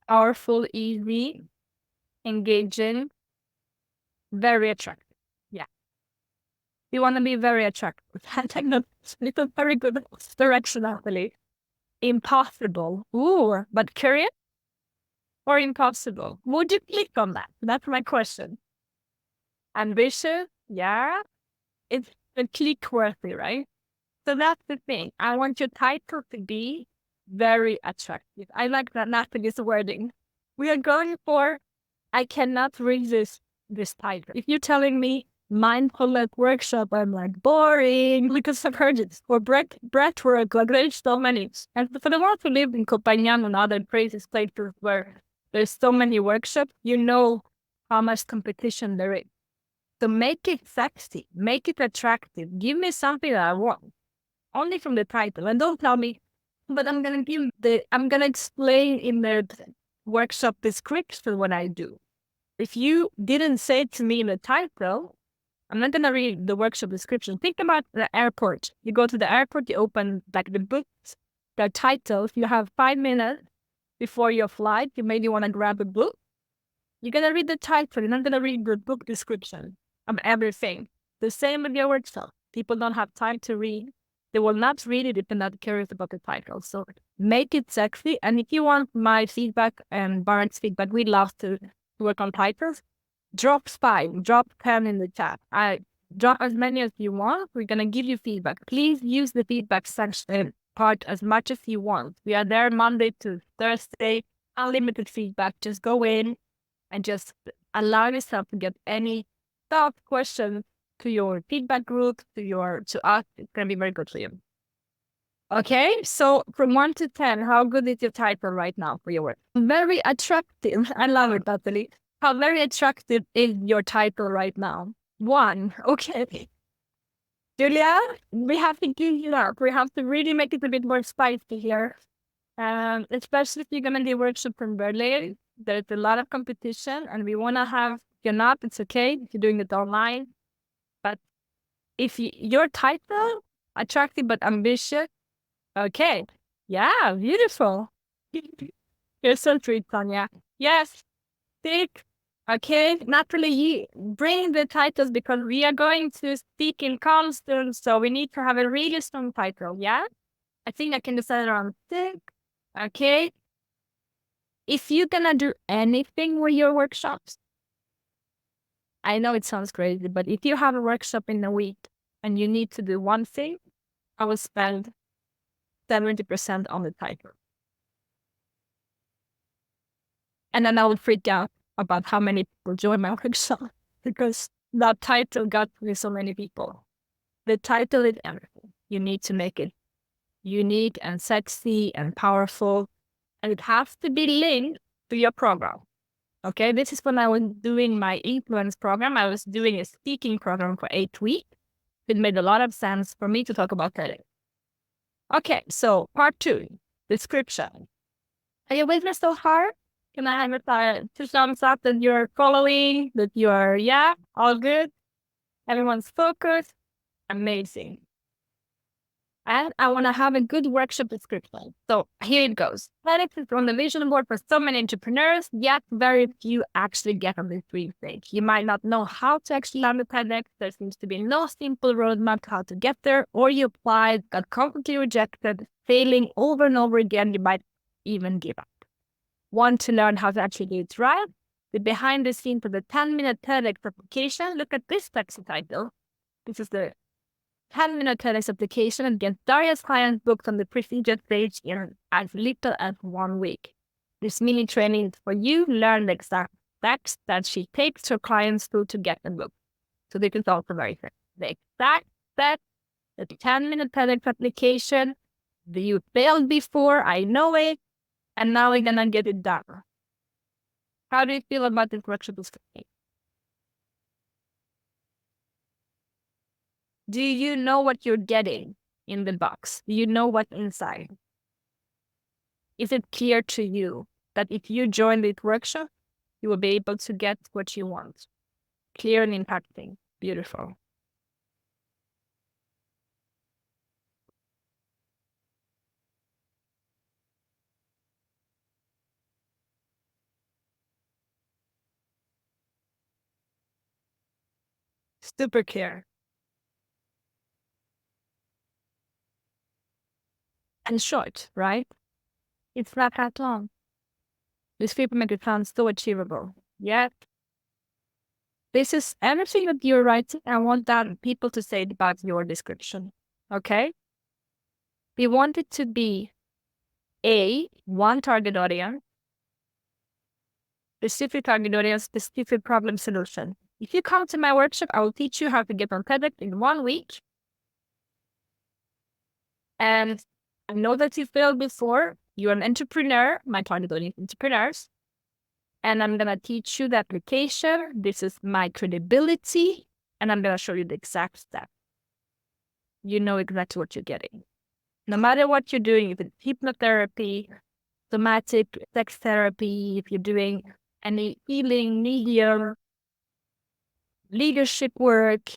Powerful, easy, engaging, very attractive. Yeah. You want to be very attractive. I think it's a very good direction, actually. Impossible. Ooh, but curious or impossible? Would you click on that? That's my question. Ambitious, yeah. It's a click worthy, right? So that's the thing. I want your title to be very attractive. I like that Natalie's wording. We are going for, I cannot resist this title. If you're telling me mindfulness workshop, I'm like, boring, because I've heard it. Or breath work, like there's so many. And for the ones who live in Copenhagen and other places where there's so many workshops, you know how much competition there is. So make it sexy, make it attractive. Give me something that I want. Only from the title. And don't tell me, but I'm going to explain in the workshop description what I do. If you didn't say it to me in the title, I'm not going to read the workshop description. Think about the airport. You go to the airport, you open like the books, the titles. You have 5 minutes before your flight. You maybe want to grab a book. You're going to read the title. You're not going to read the book description of everything. The same with your workshop. People don't have time to read. They will not read it if they're not curious about the title. So make it sexy. And if you want my feedback and Barak's feedback, we love to work on titles. Drop 5, drop 10 in the chat. I drop as many as you want. We're gonna give you feedback. Please use the feedback section part as much as you want. We are there Monday to Thursday, unlimited feedback. Just go in and just allow yourself to get any thought, question to your feedback group, to us. It's gonna be very good for you. Okay, so from 1 to 10, how good is your title right now for your work? Very attractive. I love it, Natalie. How very attractive is your title right now? 1. Okay. Julia, we have to give you up. We have to really make it a bit more spicy here. Especially if you're going to do workshop from Berlin. There's a lot of competition and we want to have, if you're not, it's okay if you're doing it online. But if your title, attractive but ambitious, okay. Yeah, beautiful. You're so sweet, Tanya. Yes, stick. Okay, naturally, you bring the titles because we are going to speak in constant, so we need to have a really strong title, yeah? I think I can decide around 6. Okay. If you're gonna do anything with your workshops, I know it sounds crazy, but if you have a workshop in a week and you need to do one thing, I will spend 70% on the title. And then I will freak out about how many people join my workshop because that title got me so many people. The title is everything. You need to make it unique and sexy and powerful. And it has to be linked to your program. Okay, this is when I was doing my influence program. I was doing a speaking program for 8 weeks. It made a lot of sense for me to talk about TEDx. Okay, so part 2, description. Are you with me so far? Can I have a 2 thumbs up that you're following, that you're, yeah, all good? Everyone's focused? Amazing. And I want to have a good workshop description. So here it goes. TEDx is on the vision board for so many entrepreneurs, yet very few actually get on this dream stage. You might not know how to actually land a TEDx. There seems to be no simple roadmap to how to get there, or you applied, got completely rejected, failing over and over again. You might even give up. Want to learn how to actually do it right? The behind the scenes for the 10-minute TEDx application. Look at this sexy title. This is the 10-minute TEDx application and get Daria's clients booked on the prestigious stage in as little as 1 week. This mini training is for you. Learn the exact steps that she takes her clients through to get them booked. So this is also very good. The exact steps, the 10-minute TEDx application. You failed before, I know it, and now we're gonna get it done. How do you feel about this workshop? Do you know what you're getting in the box? Do you know what's inside? Is it clear to you that if you join this workshop, you will be able to get what you want? Clear and impacting. Beautiful. Super clear. And short, right? It's not that long. These people make it sound so achievable. Yet, this is everything that you're writing. I want that people to say about your description. Okay? We want it to be one target audience, specific target audience, specific problem solution. If you come to my workshop, I will teach you how to get on TEDx in 1 week. And I know that you failed before. You're an entrepreneur. My target audience is entrepreneurs. And I'm going to teach you the application. This is my credibility. And I'm going to show you the exact step. You know exactly what you're getting. No matter what you're doing, if it's hypnotherapy, somatic sex therapy, if you're doing any healing, medium, leadership work,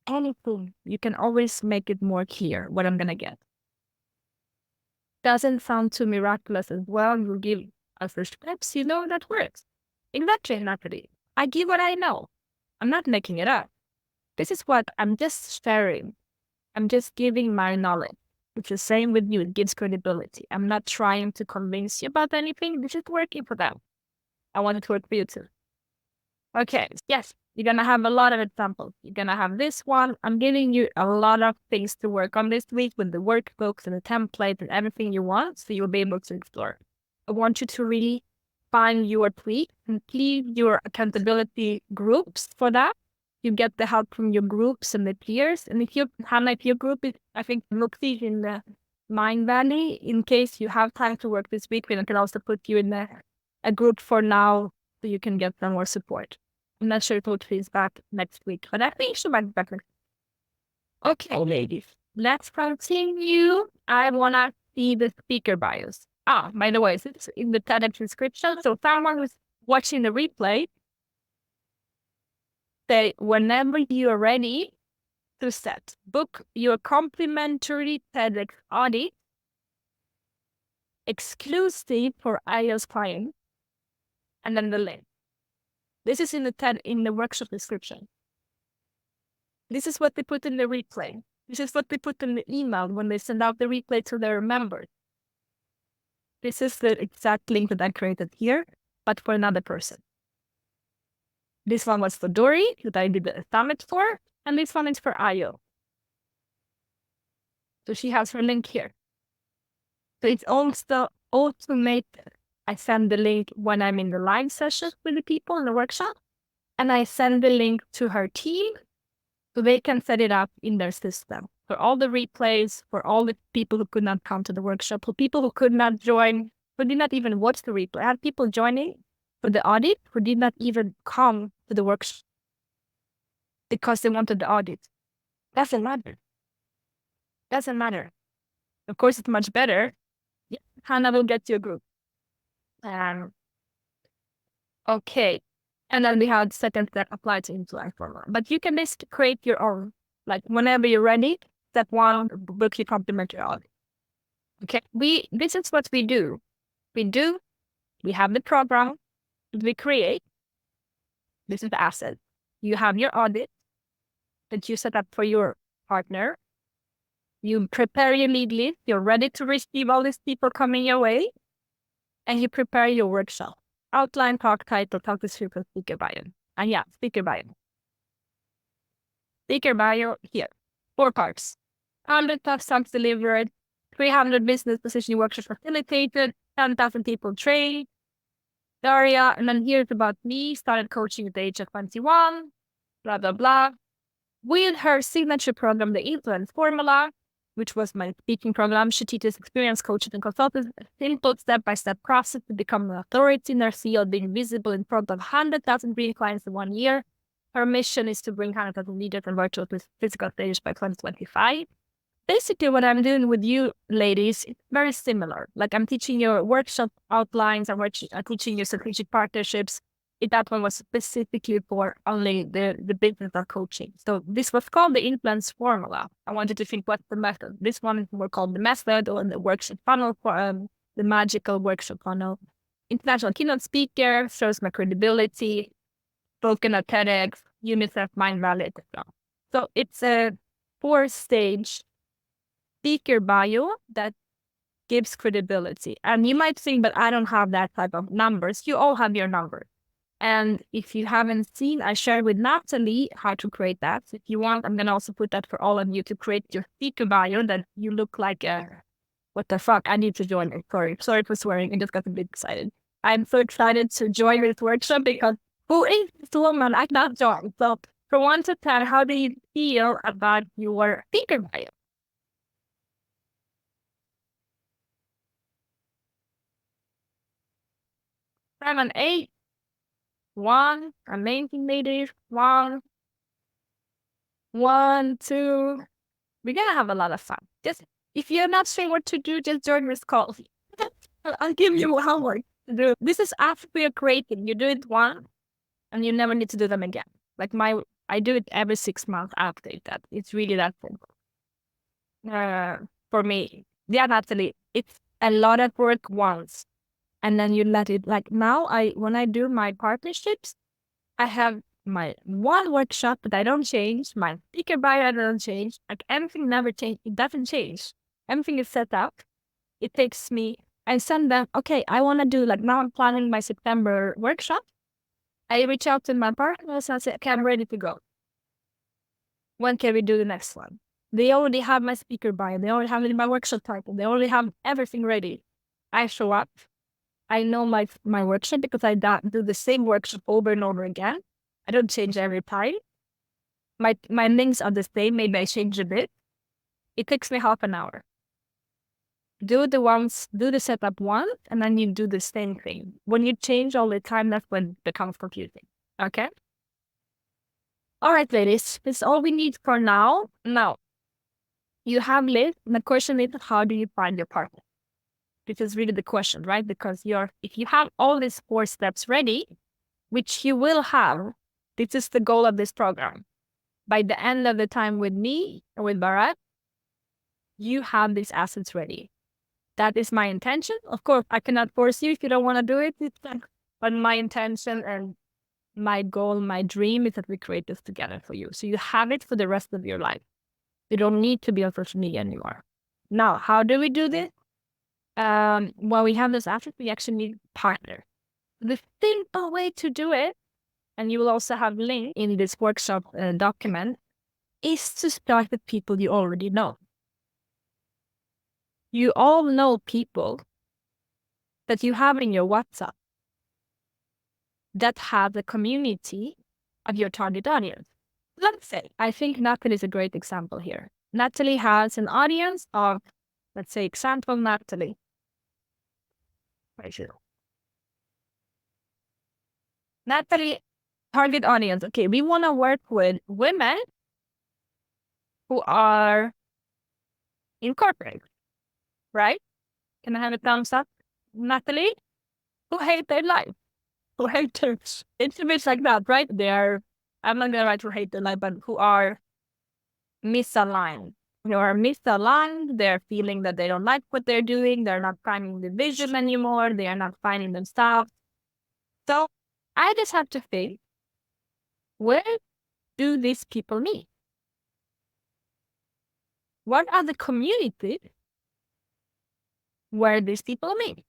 anything, you can always make it more clear what I'm going to get. Doesn't sound too miraculous as well. You give us the steps, you know that works. Exactly, Natalie. I give what I know. I'm not making it up. This is what I'm just sharing. I'm just giving my knowledge. It's the same with you. It gives credibility. I'm not trying to convince you about anything. This is working for them. I want it to work for you too. Okay. Yes. You're going to have a lot of examples. You're going to have this one. I'm giving you a lot of things to work on this week with the workbooks and the template and everything you want. So you'll be able to explore. I want you to really find your tweak and leave your accountability groups for that. You get the help from your groups and the peers. And if you have like your group, I think look in the Mind Valley, in case you have time to work this week, we can also put you in a group for now so you can get some more support. I'm not sure if it is back next week, but I think she might be back next week. Okay, ladies, let's continue. I want to see the speaker bios. By the way, it's in the TEDx description. So someone who's watching the replay, say whenever you are ready to set, book your complimentary TEDx audit exclusive for iOS clients, and then the link. This is in the workshop description. This is what they put in the replay. This is what they put in the email when they send out the replay to their members. This is the exact link that I created here, but for another person. This one was for Dory, that I did the summit for, and this one is for Ayo. So she has her link here. So it's also automated. I send the link when I'm in the live session with the people in the workshop, and I send the link to her team so they can set it up in their system for all the replays, for all the people who could not come to the workshop, for people who could not join, who did not even watch the replay. I had people joining for the audit who did not even come to the workshop because they wanted the audit. Doesn't matter. Doesn't matter. Of course, it's much better. Yeah, Hannah will get you a group. Okay. And then we have settings that apply to influence formula. But you can just create your own. Like whenever you're ready, step one, book your complimentary audit. Okay. This is what we do. We have the program we create. This is the asset. You have your audit that you set up for your partner. You prepare your lead list. You're ready to receive all these people coming your way. And you prepare your workshop. Outline, talk title, talk description, speaker bio. And yeah, speaker bio. Speaker bio here. 4 parts. 100 tasks delivered, 300 business positioning workshops facilitated, 10,000 people trained. Daria, and then here's about me, started coaching at the age of 21, blah, blah, blah. With her signature program, the Influence Formula, which was my speaking program, she teaches experienced coaches and consultants a simple step-by-step process to become an authority in their field, being visible in front of 100,000 real clients in 1 year. Her mission is to bring 100,000 leaders and virtual to physical stage by 2025. Basically, what I'm doing with you ladies is very similar. Like I'm teaching you workshop outlines, I'm teaching you strategic partnerships. That one was specifically for only the business of coaching. So this was called the Influence Formula. I wanted to think what's the method. This one is more called the method or the workshop funnel for the magical workshop funnel. International keynote speaker, shows my credibility, spoken at TEDx, UNICEF, Mind Valley, etc. So it's a 4-stage speaker bio that gives credibility. And you might think, but I don't have that type of numbers. You all have your numbers. And if you haven't seen, I shared with Natalie how to create that. So if you want, I'm going to also put that for all of you to create your speaker bio that you look like what the fuck, I need to join it. Sorry for swearing. I just got a bit excited. I'm so excited to join this workshop because who is this woman? I cannot join. So for 1 to 10, how do you feel about your speaker bio? 7, 8. 1, amazing ladies. 1, 1, 2. We're gonna have a lot of fun. Just if you're not sure what to do, just join this call. I'll give you homework to do. This is after we are creating. You do it once, and you never need to do them again. Like I do it every 6 months. I update that. It's really that simple. For me, yeah, Natalie, it's a lot of work once. And then you let it, like now when I do my partnerships, I have my one workshop that I don't change, my speaker bio I don't change, like everything never change. It doesn't change. Everything is set up. It takes me, I send them, okay, I want to do, like now I'm planning my September workshop. I reach out to my partners and say, okay, I'm ready to go. When can we do the next one? They already have my speaker bio. They already have my workshop title. They already have everything ready. I show up. I know my workshop because I do the same workshop over and over again. I don't change every time. My links are the same. Maybe I change a bit. It takes me half an hour. Do the setup once, and then you do the same thing. When you change all the time, that's when it becomes confusing. Okay? All right, ladies, that's all we need for now. Now, you have list, and the question is, how do you find your partner? This is really the question, right? Because if you have all these 4 steps ready, which you will have, this is the goal of this program. By the end of the time with me or with Bharat, you have these assets ready. That is my intention. Of course, I cannot force you if you don't want to do it. But my intention and my goal, my dream is that we create this together for you. So you have it for the rest of your life. You don't need to be on social media anymore. Now, how do we do this? While we have this assets, we actually need a partner. The simple way to do it, and you will also have link in this workshop document, is to start with people you already know. You all know people that you have in your WhatsApp that have the community of your target audience. Let's say, I think Natalie is a great example here. Natalie has an audience of, let's say, example Natalie. Natalie, target audience. Okay, we want to work with women who are in corporate, right? Can I have a thumbs up? Natalie, who hate their life, who hate their, it's a bit like that, right? I'm not gonna write who hate their life, but who are misaligned. Who are misaligned, they're feeling that they don't like what they're doing, they're not finding the vision anymore, they are not finding themselves. So I just have to think, where do these people meet? What are the communities where these people meet?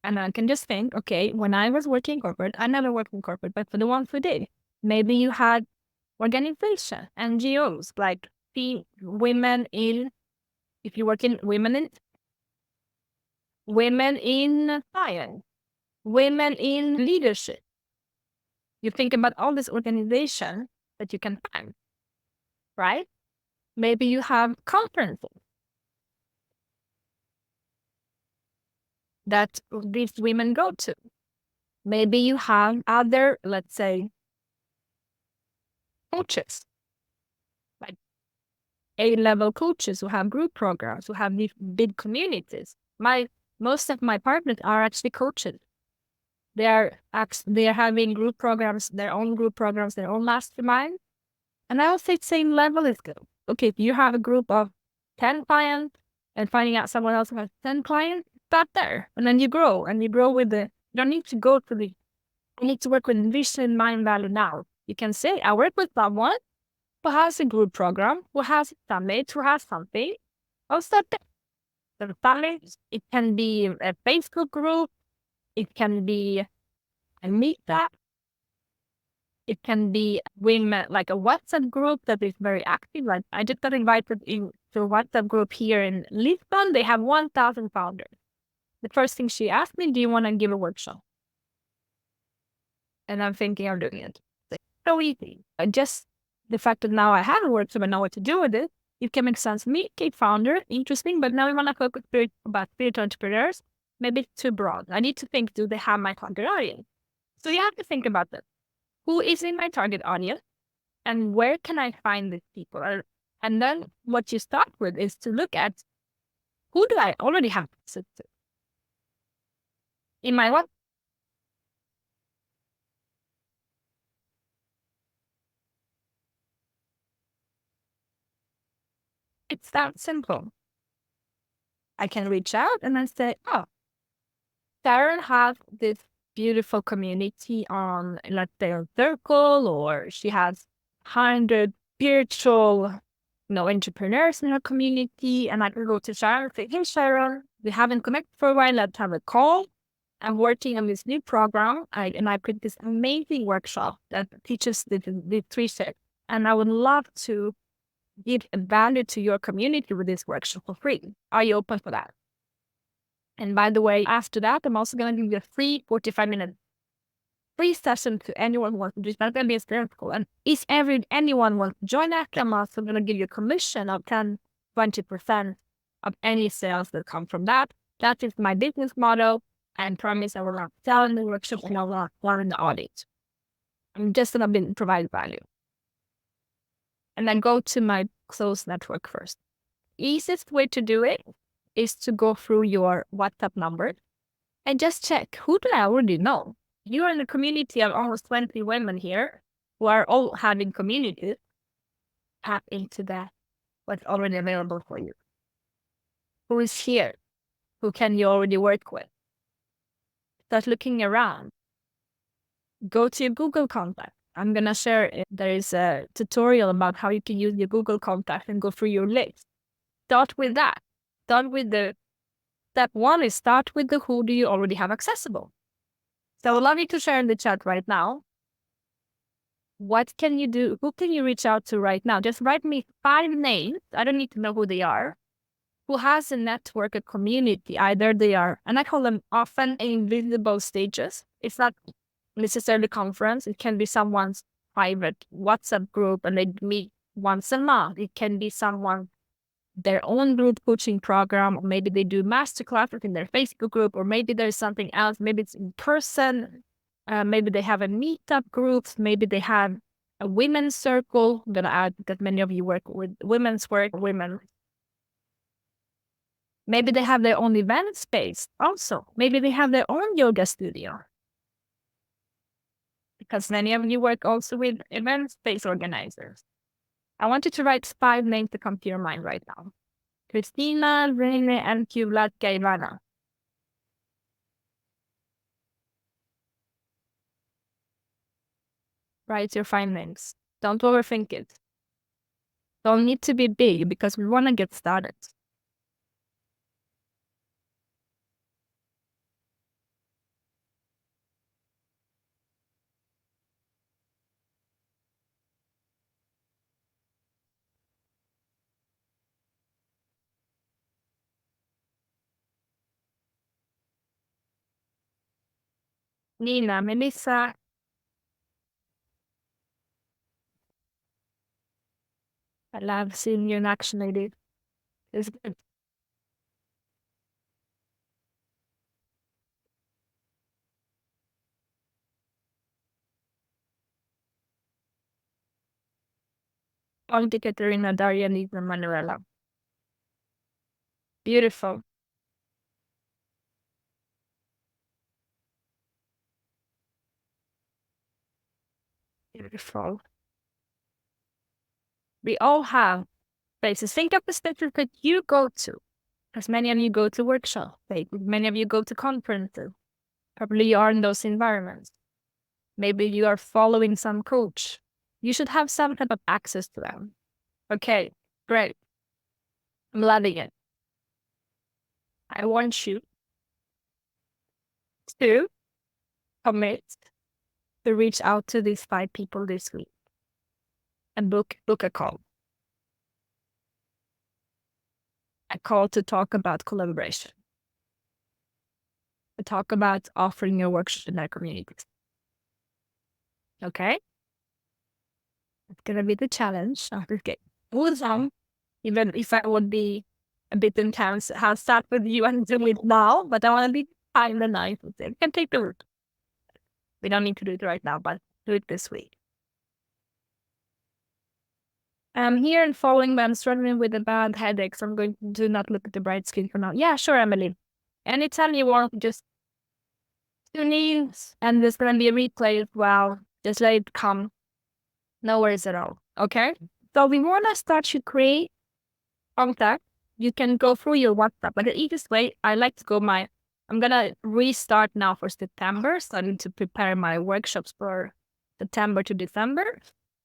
And I can just think, okay, when I was working corporate, I never worked in corporate, but for the ones who did, maybe you had organization, NGOs, like the women in, if you work in women in science, women in leadership. You think about all this organization that you can find, right? Maybe you have conferences that these women go to. Maybe you have other, let's say, coaches, like A-level coaches who have group programs, who have these big communities. Most of my partners are actually coaches. They are having group programs, their own mastermind. And I would say same level is good. Okay, if you have a group of 10 clients and finding out someone else who has 10 clients, start there. And then you grow with you don't need to go to you need to work with vision, mind, value now. You can say, I work with someone who has a group program, who has a summit, who has something. I'll start there. The summit, it can be a Facebook group, it can be a meetup, it can be women, like a WhatsApp group that is very active. Like I just got invited into a WhatsApp group here in Lisbon. They have 1,000 founders. The first thing she asked me, do you want to give a workshop? And I'm thinking of doing it. It's so easy. Just the fact that now I have a workshop and know what to do with it, it can make sense to me. Okay, founder, interesting, but now we want to focus about spiritual entrepreneurs. Maybe it's too broad. I need to think, do they have my target audience? So you have to think about that. Who is in my target audience? And where can I find these people? And then what you start with is to look at, who do I already have access to? In my what? It's that simple. I can reach out and I say, oh, Sharon has this beautiful community on, let's say, on Circle, or she has 100 spiritual, entrepreneurs in her community. And I can go to Sharon, say, hey, Sharon, we haven't connected for a while. Let's have a call. I'm working on this new program, and I put this amazing workshop that teaches the three steps. And I would love to give value to your community with this workshop for free. Are you open for that? And by the way, after that, I'm also going to give you a free 45-minute free session to anyone who wants to do it. That's going to be a spiritual. And if anyone wants to join that, I'm also going to give you a commission of 10, 20% of any sales that come from that. That is my business model. And promise I will not sell in the workshop and I will not learn in the audit. I'm just going to provide value. And then go to my closed network first. Easiest way to do it is to go through your WhatsApp number and just check, who do I already know? You're in a community of almost 20 women here who are all having communities. Tap into that, what's already available for you. Who is here? Who can you already work with? Start looking around. Go to your Google contact. I'm going to share, there is a tutorial about how you can use your Google contact and go through your list. Start with that. Start with step one is start with the who do you already have accessible. So I would love you to share in the chat right now. What can you do? Who can you reach out to right now? Just write me 5 names. I don't need to know who they are. Who has a network, a community. Either they are, and I call them often invisible stages. It's not necessarily conference. It can be someone's private WhatsApp group and they meet once a month. It can be someone, their own group coaching program, or maybe they do masterclasses in their Facebook group, or maybe there's something else. Maybe it's in person. Maybe they have a meetup group. Maybe they have a women's circle. I'm going to add that many of you work with women's work, women. Maybe they have their own event space also. Maybe they have their own yoga studio. Because many of you work also with event space organizers. I want you to write 5 names to come to your mind right now. Christina, Rene, and Vlatka, Ivana. Write your 5 names. Don't overthink it. Don't need to be big because we want to get started. Nina, Melissa. I love seeing you in action, lady. It's good. Olga, Katerina, Daria, Nina, Manuela. Beautiful. Beautiful. We all have places. Think of the spaces that you go to. Because many of you go to workshops. Many of you go to conferences. Probably you are in those environments. Maybe you are following some coach. You should have some type of access to them. Okay, great. I'm loving it. I want you to commit to reach out to these 5 people this week and book a call. A call to talk about collaboration. To talk about offering your workshop in their communities. Okay? It's gonna be the challenge. Okay. Even if I would be a bit intense, I'll start with you and do it now, but I want to be kind and nice with it. You can take the route. We don't need to do it right now, but do it this week. I'm here and following, but I'm struggling with a bad headache, so I'm going to do not look at the bright screen for now. Yeah, sure, Emily. Anytime you want, just tune in, and there's going to be a replay as well. Just let it come. No worries at all. Okay? So we want to start to create contact. You can go through your WhatsApp, but the easiest way, I like to go my I'm going to restart now for September, starting to prepare my workshops for September to December.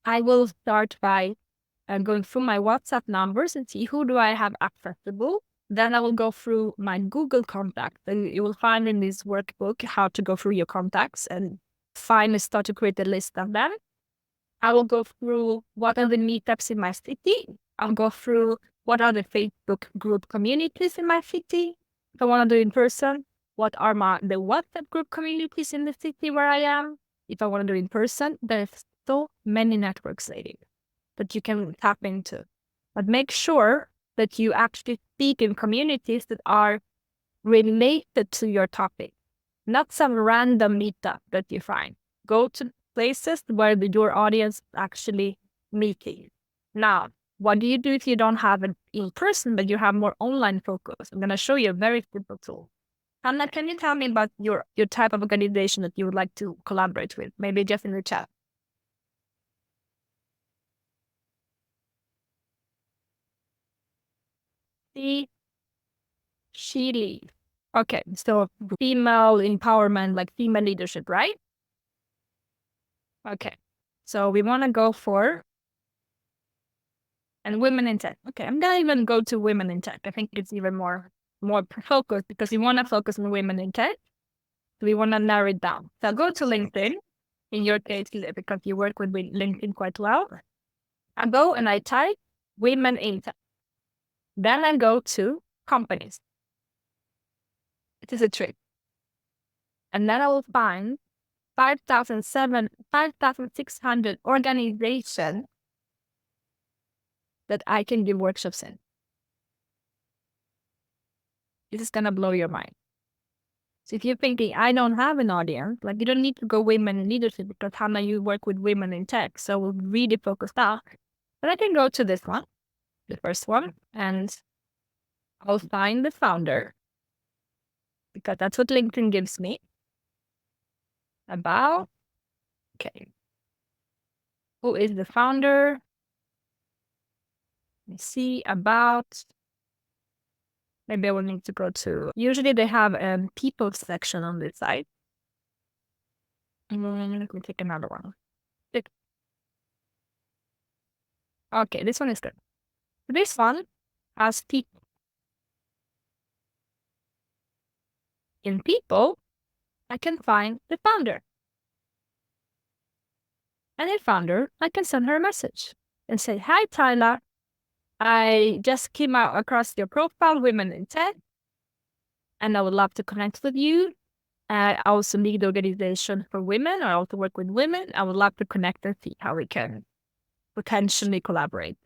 I will start by going through my WhatsApp numbers and see who do I have accessible. Then I will go through my Google contacts. And you will find in this workbook how to go through your contacts and finally start to create a list of them. I will go through what are the meetups in my city. I'll go through what are the Facebook group communities in my city. If I want to do in person, what are the WhatsApp group communities in the city where I am? If I want to do in person, there's so many networks, lady, that you can tap into. But make sure that you actually speak in communities that are related to your topic, not some random meetup that you find. Go to places where your audience is actually meeting. Now, what do you do if you don't have it in person, but you have more online focus? I'm going to show you a very simple tool. Hanna, can you tell me about your type of organization that you would like to collaborate with? Maybe just in the chat. See, Chile. Okay, so female empowerment, like female leadership, right? Okay, so we want to go for and women in tech. Okay, I'm gonna even go to women in tech. I think it's even more focused because we want to focus on women in tech. So we want to narrow it down. So I'll go to LinkedIn. In your case, because you work with LinkedIn quite well. I go and I type women in tech. Then I go to companies. It is a trick. And then I will find 5,600 organizations that I can give workshops in. This is going to blow your mind. So if you're thinking, I don't have an audience, like you don't need to go women in leadership because Hannah, you work with women in tech. So we'll really focus that. But I can go to this one, the first one, and I'll find the founder because that's what LinkedIn gives me. About, okay. Who is the founder? Let me see, about, maybe I will need to go to, usually they have a people section on this site. Let me take another one. Okay, this one is good. This one has people. In people, I can find the founder. And in founder, I can send her a message and say, hi, Tyler. I just came out across your profile, Women in Tech, and I would love to connect with you. I also lead the organization for women. I also work with women. I would love to connect and see how we can potentially collaborate.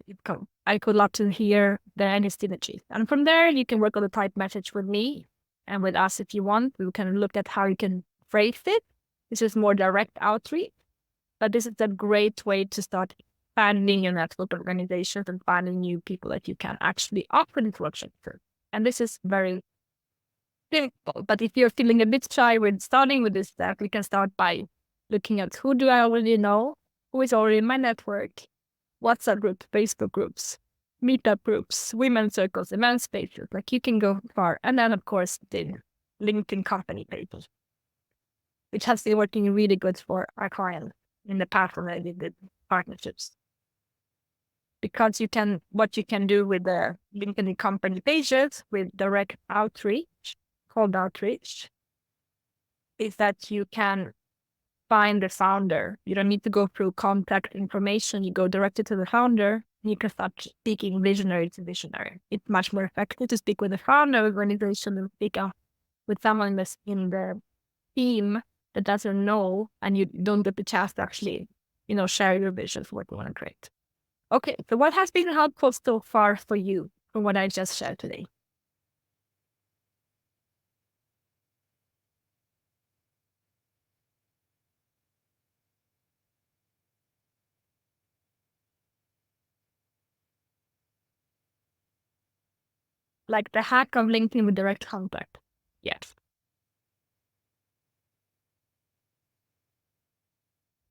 I could love to hear there any synergies. And from there, you can work on the type message with me and with us if you want. We can look at how you can phrase it. This is more direct outreach, but this is a great way to start expanding your network organizations and finding new people that you can actually offer this workshop for. And this is very simple. But if you're feeling a bit shy with starting with this step, we can start by looking at who do I already know, who is already in my network, WhatsApp groups, Facebook groups, meetup groups, women's circles, event spaces. Like you can go far. And then, of course, the LinkedIn company pages, which has been working really good for our clients in the past when I did the partnerships. Because what you can do with the LinkedIn company pages with direct outreach, cold outreach, is that you can find the founder. You don't need to go through contact information. You go directly to the founder and you can start speaking visionary to visionary. It's much more effective to speak with the founder of the organization than speak with someone that's in the team that doesn't know and you don't get the chance to actually, share your vision for what you want to create. Okay, so what has been helpful so far for you from what I just shared today? Like the hack of LinkedIn with direct contact. Yes.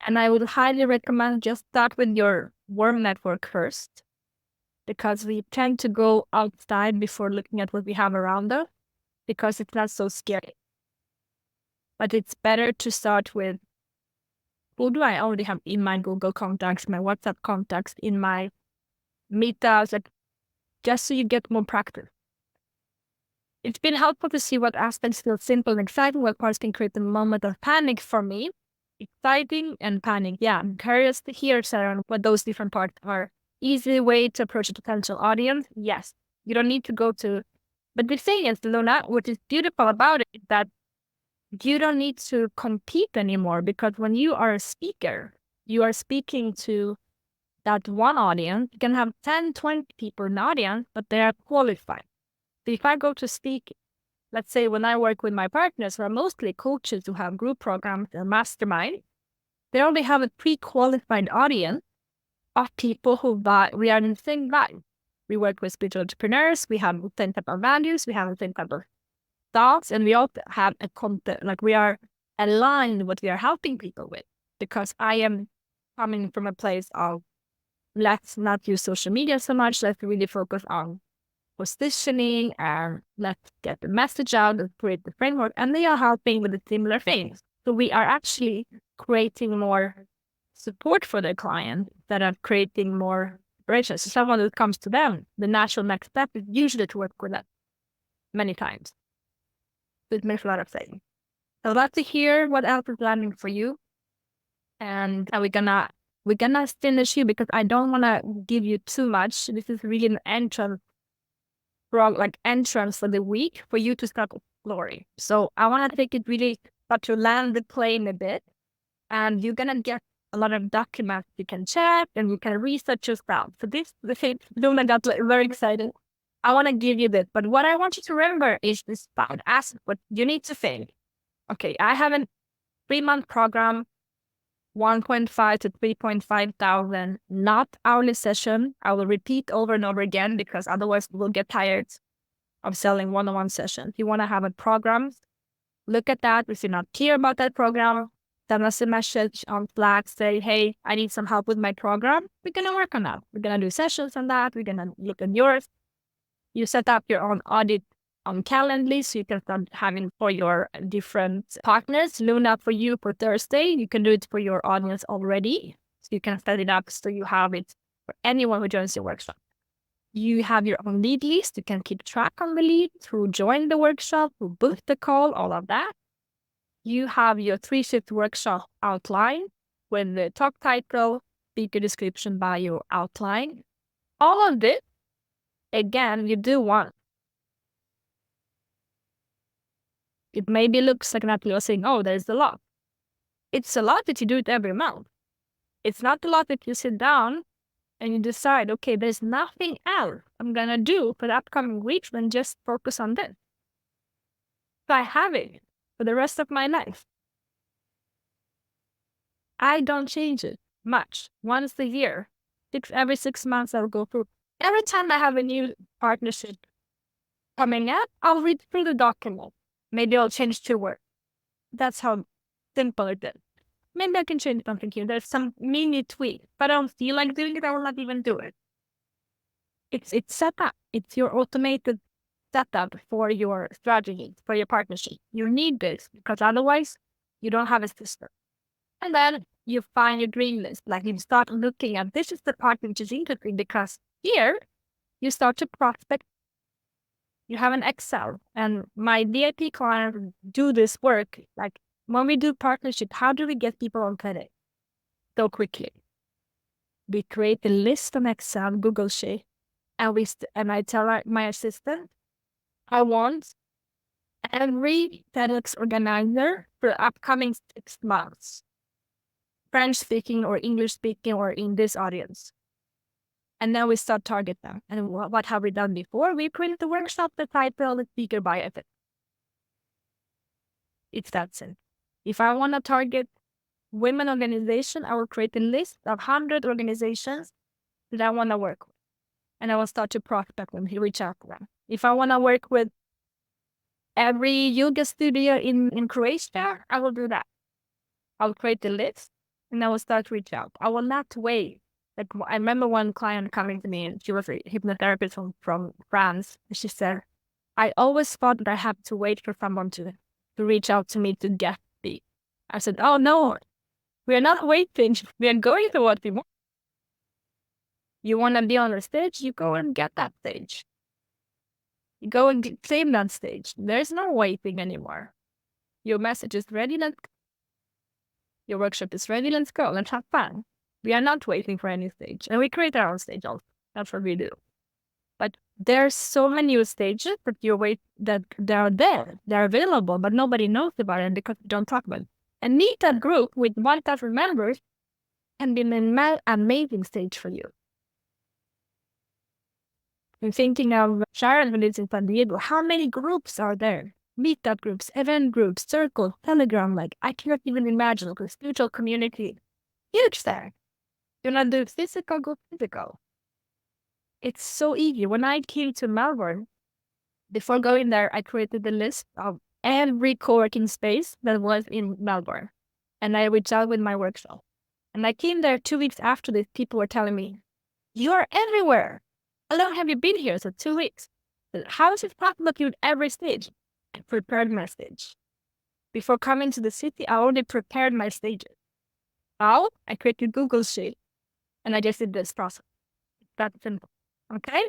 And I would highly recommend just start with your warm network first, because we tend to go outside before looking at what we have around us. because it's not so scary. But it's better to start with, who do I already have in my Google contacts, my WhatsApp contacts, in my meetups, like, just so you get more practice. It's been helpful to see what aspects feel simple and exciting, what parts can create a moment of panic for me. Exciting and panic. Yeah, I'm curious to hear, Sarah, what those different parts are. Easy way to approach a potential audience? Yes. You don't need to go to... But the thing is, Luna, what is beautiful about it is that you don't need to compete anymore, because when you are a speaker, you are speaking to that one audience. You can have 10, 20 people in the audience, but they are qualified. So if I go to speak, let's say when I work with my partners, who are mostly coaches who have group programs and mastermind, they already have a pre-qualified audience of people who we are in the same line. We work with spiritual entrepreneurs, we have the same type of values, we have the same type of thoughts, and we all have a content, like we are aligned with what we are helping people with. Because I am coming from a place of, let's not use social media so much, let's really focus on positioning and let's get the message out and create the framework, and they are helping with the similar things. So we are actually creating more support for their client that are creating more operations. So someone who comes to them, the natural next step is usually to work with them many times. So it makes a lot of sense. I'd love to hear what else is landing for you. And we're gonna finish you because I don't want to give you too much. This is really an entrance for the week for you to start exploring. So I want to take it really, start to land the plane a bit, and you're gonna get a lot of documents you can check and you can research yourself. So the thing, Luna got very excited. I want to give you this, but what I want you to remember is this about ask what you need to think. Okay, I have a 3-month program, 1.5 to 3.5 thousand, not hourly session. I will repeat over and over again because otherwise we'll get tired of selling one-on-one sessions. If you want to have a program, look at that. If you're not clear about that program, send us a message on Slack, say, hey, I need some help with my program. We're going to work on that. We're going to do sessions on that. We're going to look at yours. You set up your own audit on Calendly, so you can start having for your different partners. Luna, for you for Thursday, you can do it for your audience already. So you can set it up so you have it for anyone who joins your workshop. You have your own lead list. You can keep track on the leads, who joined the workshop, who booked the call, all of that. You have your 3-shift workshop outline with the talk title, speaker description, bio, outline. All of this, again, you do one. It maybe looks like Natalie was saying, oh, there's a lot. It's a lot that you do it every month. It's not a lot that you sit down and you decide, okay, there's nothing else I'm going to do for the upcoming weeks than just focus on this. So I have it for the rest of my life. I don't change it much. Once a year, every 6 months, I'll go through. Every time I have a new partnership coming up, I'll read through the document. Maybe I'll change 2 words. That's how simple it is. Maybe I can change something here. There's some mini tweak, but I don't feel like doing it. I will not even do it. It's set up. It's your automated setup for your strategy, for your partnership. You need this because otherwise you don't have a system. And then you find your dream list. Like you start looking at, this is the part which is interesting because here you start to prospect. You have an Excel, and my VIP clients do this work. Like when we do partnership, how do we get people on credit so quickly? We create a list on Excel, Google Sheet, and I tell my assistant, I want every TEDx organizer for the upcoming 6 months, French speaking or English speaking or in this audience. And then we start target them. And what have we done before? We created the workshop, the title, the speaker bio. It's that simple. If I want to target women organization, I will create a list of 100 organizations that I want to work with. And I will start to prospect them, reach out to them. If I want to work with every yoga studio in Croatia, I will do that. I'll create a list and I will start to reach out. I will not wait. Like I remember one client coming to me and she was a hypnotherapist from France. And she said, I always thought that I had to wait for someone to reach out to me to get me. I said, oh no, we are not waiting. We are going to what we want. You want to be on the stage, you go and get that stage. You go and claim that stage. There's no waiting anymore. Your message is ready, your workshop is ready, let's go, let's have fun. We are not waiting for any stage. And we create our own stage also. That's what we do. But there's so many stages that that they're there, they're available, but nobody knows about it because we don't talk about it. And meet that group with 1,000 members can be an amazing stage for you. I'm thinking of Sharon who lives in San Diego. How many groups are there? Meetup groups, event groups, circles, Telegram. Like, I cannot even imagine the spiritual community. Huge there. You want to do physical, go physical. It's so easy. When I came to Melbourne, before going there, I created a list of every co-working space that was in Melbourne. And I reached out with my workshop. And I came there 2 weeks after this. People were telling me, you're everywhere. How long have you been here? So 2 weeks. How is it possible to do every stage? I prepared my stage. Before coming to the city, I already prepared my stages. How? I created Google Sheet. And I just did this process. That's simple. Okay?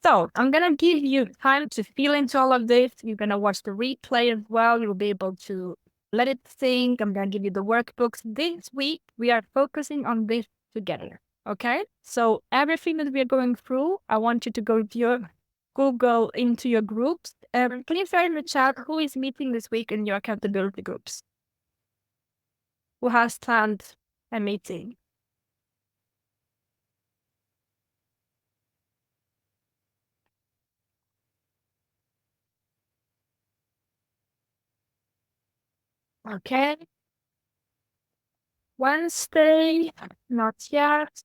So I'm going to give you time to feel into all of this. You're going to watch the replay as well. You'll be able to let it sink. I'm going to give you the workbooks. This week, we are focusing on this together. Okay? So everything that we are going through, I want you to go to your Google into your groups. Please write in the chat who is meeting this week in your accountability groups. Who has planned a meeting? Okay. Wednesday, not yet.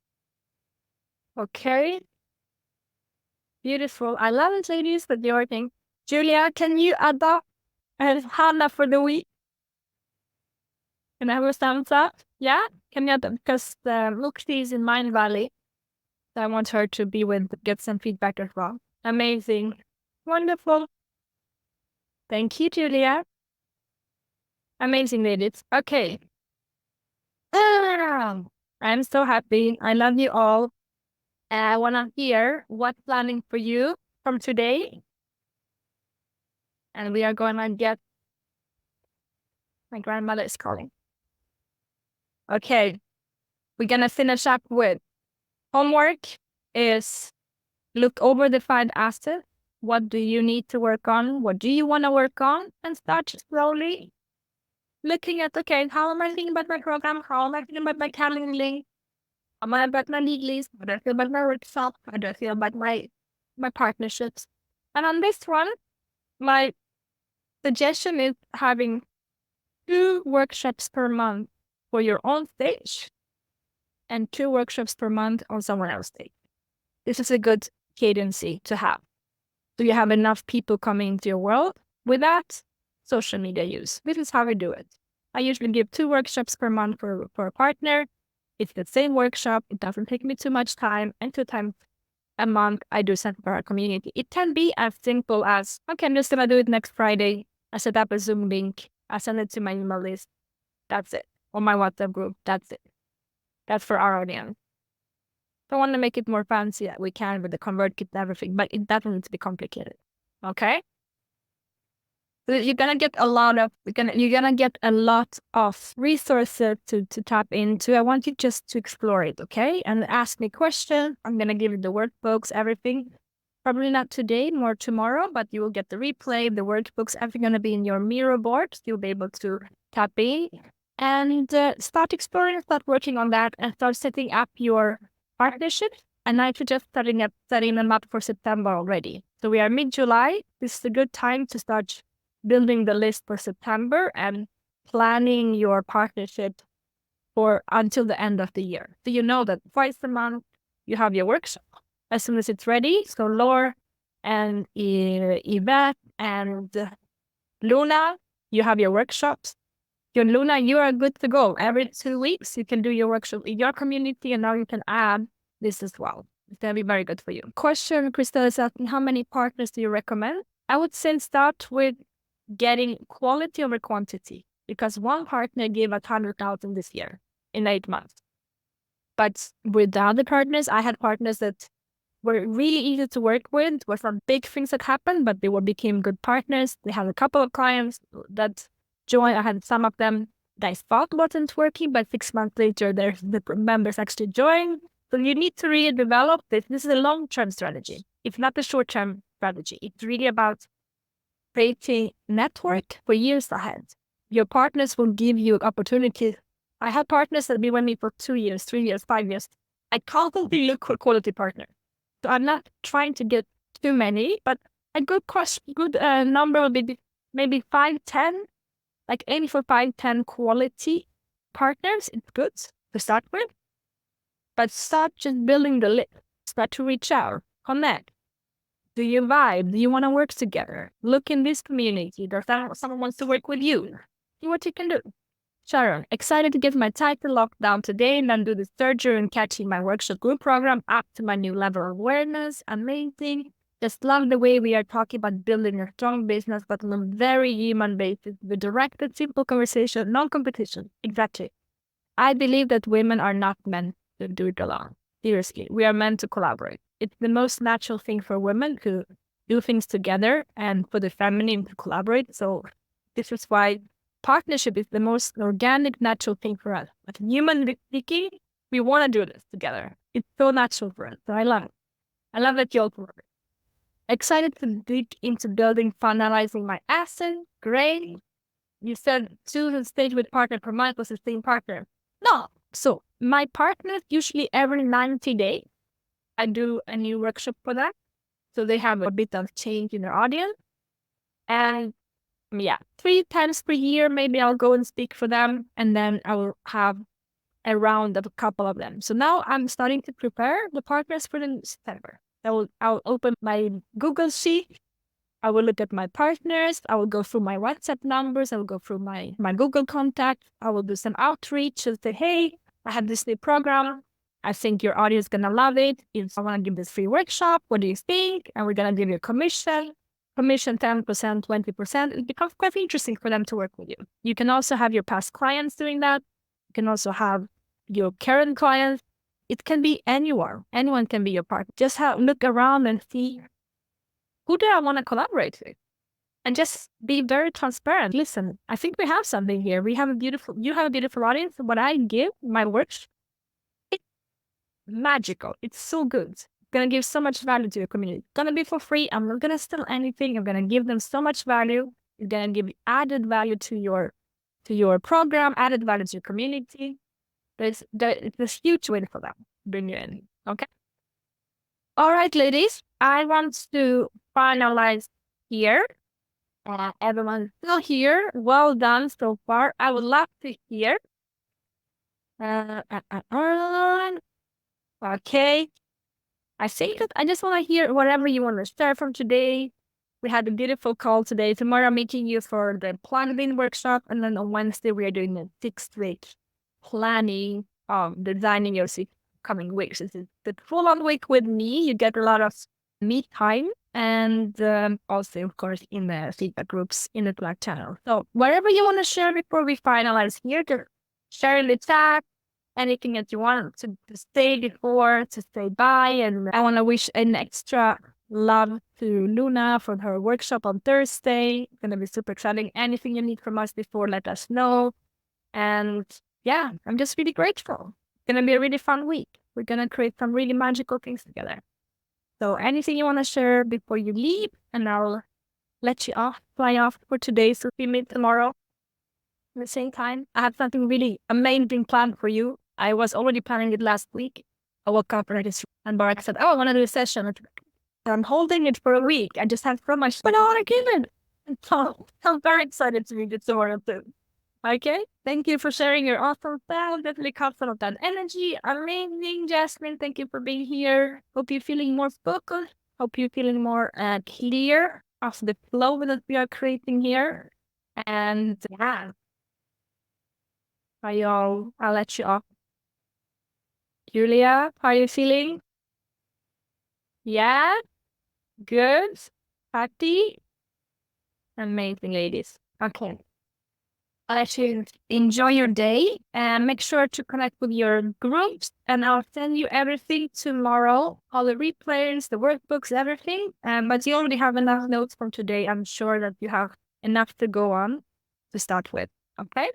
Okay. Beautiful. I love it, ladies, that you're working. Julia, can you adopt Hannah for the week? Can I have a thumbs up? Yeah? Can you adopt? Because look, she's in Mind Valley. So I want her to be with, get some feedback as well. Amazing. Wonderful. Thank you, Julia. Amazing, ladies. Okay. I'm so happy. I love you all. I want to hear what's planning for you from today. And we are going to get... My grandmother is calling. Okay. We're going to finish up with homework is look over the 5 assets. What do you need to work on? What do you want to work on? And start slowly looking at, okay, how am I thinking about my program? How am I thinking about my calendaring? How am I about my lead list? How do I feel about my workshop? How do I feel about my partnerships? And on this one, my suggestion is having 2 workshops per month for your own stage and 2 workshops per month on someone else's stage. This is a good cadency to have. So you have enough people coming into your world without social media use. This is how I do it. I usually give 2 workshops per month for a partner. It's the same workshop. It doesn't take me too much time. And 2 times a month, I do something for our community. It can be as simple as, okay, I'm just going to do it next Friday. I set up a Zoom link. I send it to my email list. That's it. Or my WhatsApp group. That's it. That's for our audience. If I want to make it more fancy, we can with the ConvertKit and everything, but it doesn't need to be complicated. Okay? So you're gonna get a lot of resources to tap into. I want you just to explore it, okay? And ask me questions. I'm gonna give you the workbooks, everything. Probably not today, more tomorrow, but you will get the replay, the workbooks, everything gonna be in your Miro board. So you'll be able to tap in and start exploring, start working on that, and start setting up your partnership. And I suggest setting them up for September already. So we are mid-July. This is a good time to start building the list for September and planning your partnership for until the end of the year. So you know that twice a month you have your workshop. As soon as it's ready, so Laura and Yvette and Luna, you have your workshops. Luna, you are good to go. Every 2 weeks, you can do your workshop in your community, and now you can add this as well. It's going to be very good for you. Question, Crystal is asking, how many partners do you recommend? I would say start with getting quality over quantity, because one partner gave us 100,000 this year in 8 months. But with the other partners, I had partners that were really easy to work with. Were some big things that happened, but became good partners. They had a couple of clients that joined. I had some of them that I thought wasn't working, but 6 months later, the members actually joined. So you need to really develop this. This is a long-term strategy. It's not a short-term strategy. It's really about creating network for years ahead. Your partners will give you opportunities. I had partners that been with me for 2 years, 3 years, 5 years. I constantly look for quality partner. So I'm not trying to get too many, but a good number would be maybe 5, 10. Like aiming for 5, 10 quality partners. It's good to start with, but start just building the list. Start to reach out, connect. Do you vibe? Do you want to work together? Look in this community. There's someone wants to work with you. See what you can do. Sharon, excited to get my title locked down today and then do the surgery and catching my workshop group program up to my new level of awareness. Amazing. Just love the way we are talking about building a strong business, but on a very human basis, with directed, simple conversation, non-competition. Exactly. I believe that women are not meant to do it alone. Seriously, we are meant to collaborate. It's the most natural thing for women to do things together and for the feminine to collaborate. So this is why partnership is the most organic, natural thing for us. But human speaking, we want to do this together. It's so natural for us. So I love it. I love that you're excited to dig into building, finalizing my asset. Great. You said choose a stage with partner per month was the same partner. No. So my partners usually every 90 days, I do a new workshop for them. So they have a bit of change in their audience. And yeah, 3 times per year, maybe I'll go and speak for them. And then I will have a round of a couple of them. So now I'm starting to prepare the partners for the September. I'll open my Google Sheet. I will look at my partners. I will go through my WhatsApp numbers. I will go through my Google contact. I will do some outreach and say, hey, I have this new program. I think your audience is going to love it. If I want to give this free workshop, what do you think? And we're going to give you a commission 10%, 20%. It becomes quite interesting for them to work with you. You can also have your past clients doing that. You can also have your current clients. It can be anyone. Anyone can be your partner. Just look around and see, who do I want to collaborate with? And just be very transparent. Listen, I think we have something here. You have a beautiful audience. What I give, my works, it's magical. It's so good. It's going to give so much value to your community. It's going to be for free. I'm not going to steal anything. I'm going to give them so much value. It's going to give added value to your program, added value to your community. It's a huge win for them. Bring you in. Okay. All right, ladies. I want to finalize here. Everyone's still here. Well done so far. I would love to hear. Okay. I think that I just want to hear whatever you want to share from today. We had a beautiful call today. Tomorrow I'm meeting you for the plugged-in workshop. And then on Wednesday, we are doing the 6-week planning of designing your coming weeks. This is the full-on week with me. You get a lot of me time. And also, of course, in the feedback groups in the Slack channel. So whatever you want to share before we finalize here, just share in the chat. Anything that you want to say before, to say bye. And I want to wish an extra love to Luna for her workshop on Thursday. It's going to be super exciting. Anything you need from us before, let us know. And yeah, I'm just really grateful. It's going to be a really fun week. We're going to create some really magical things together. So anything you want to share before you leave, and I'll let you fly off for today. So we meet tomorrow at the same time. I have something really amazing planned for you. I was already planning it last week. I woke up and Barak said, oh, I want to do a session. I'm holding it for a week. I just have so much, but I want to give it. So I'm very excited to meet you tomorrow too. Okay, thank you for sharing your awesome style. Definitely comes out of that energy. Amazing, Jasmine. Thank you for being here. Hope you're feeling more focused. Hope you're feeling more clear of the flow that we are creating here. And yeah, I'll let you off. Julia, how are you feeling? Yeah, good. Happy. Amazing, ladies. Okay. I should enjoy your day and make sure to connect with your groups. And I'll send you everything tomorrow, all the replays, the workbooks, everything. But you already have enough notes from today. I'm sure that you have enough to go on to start with. Okay.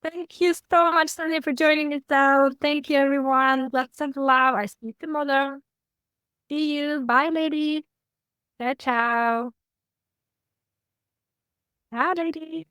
Thank you so much, Sonia, for joining us out. Thank you, everyone. Lots of love. I see you tomorrow. See you. Bye, ladies. Ciao, ciao. Ciao, ladies.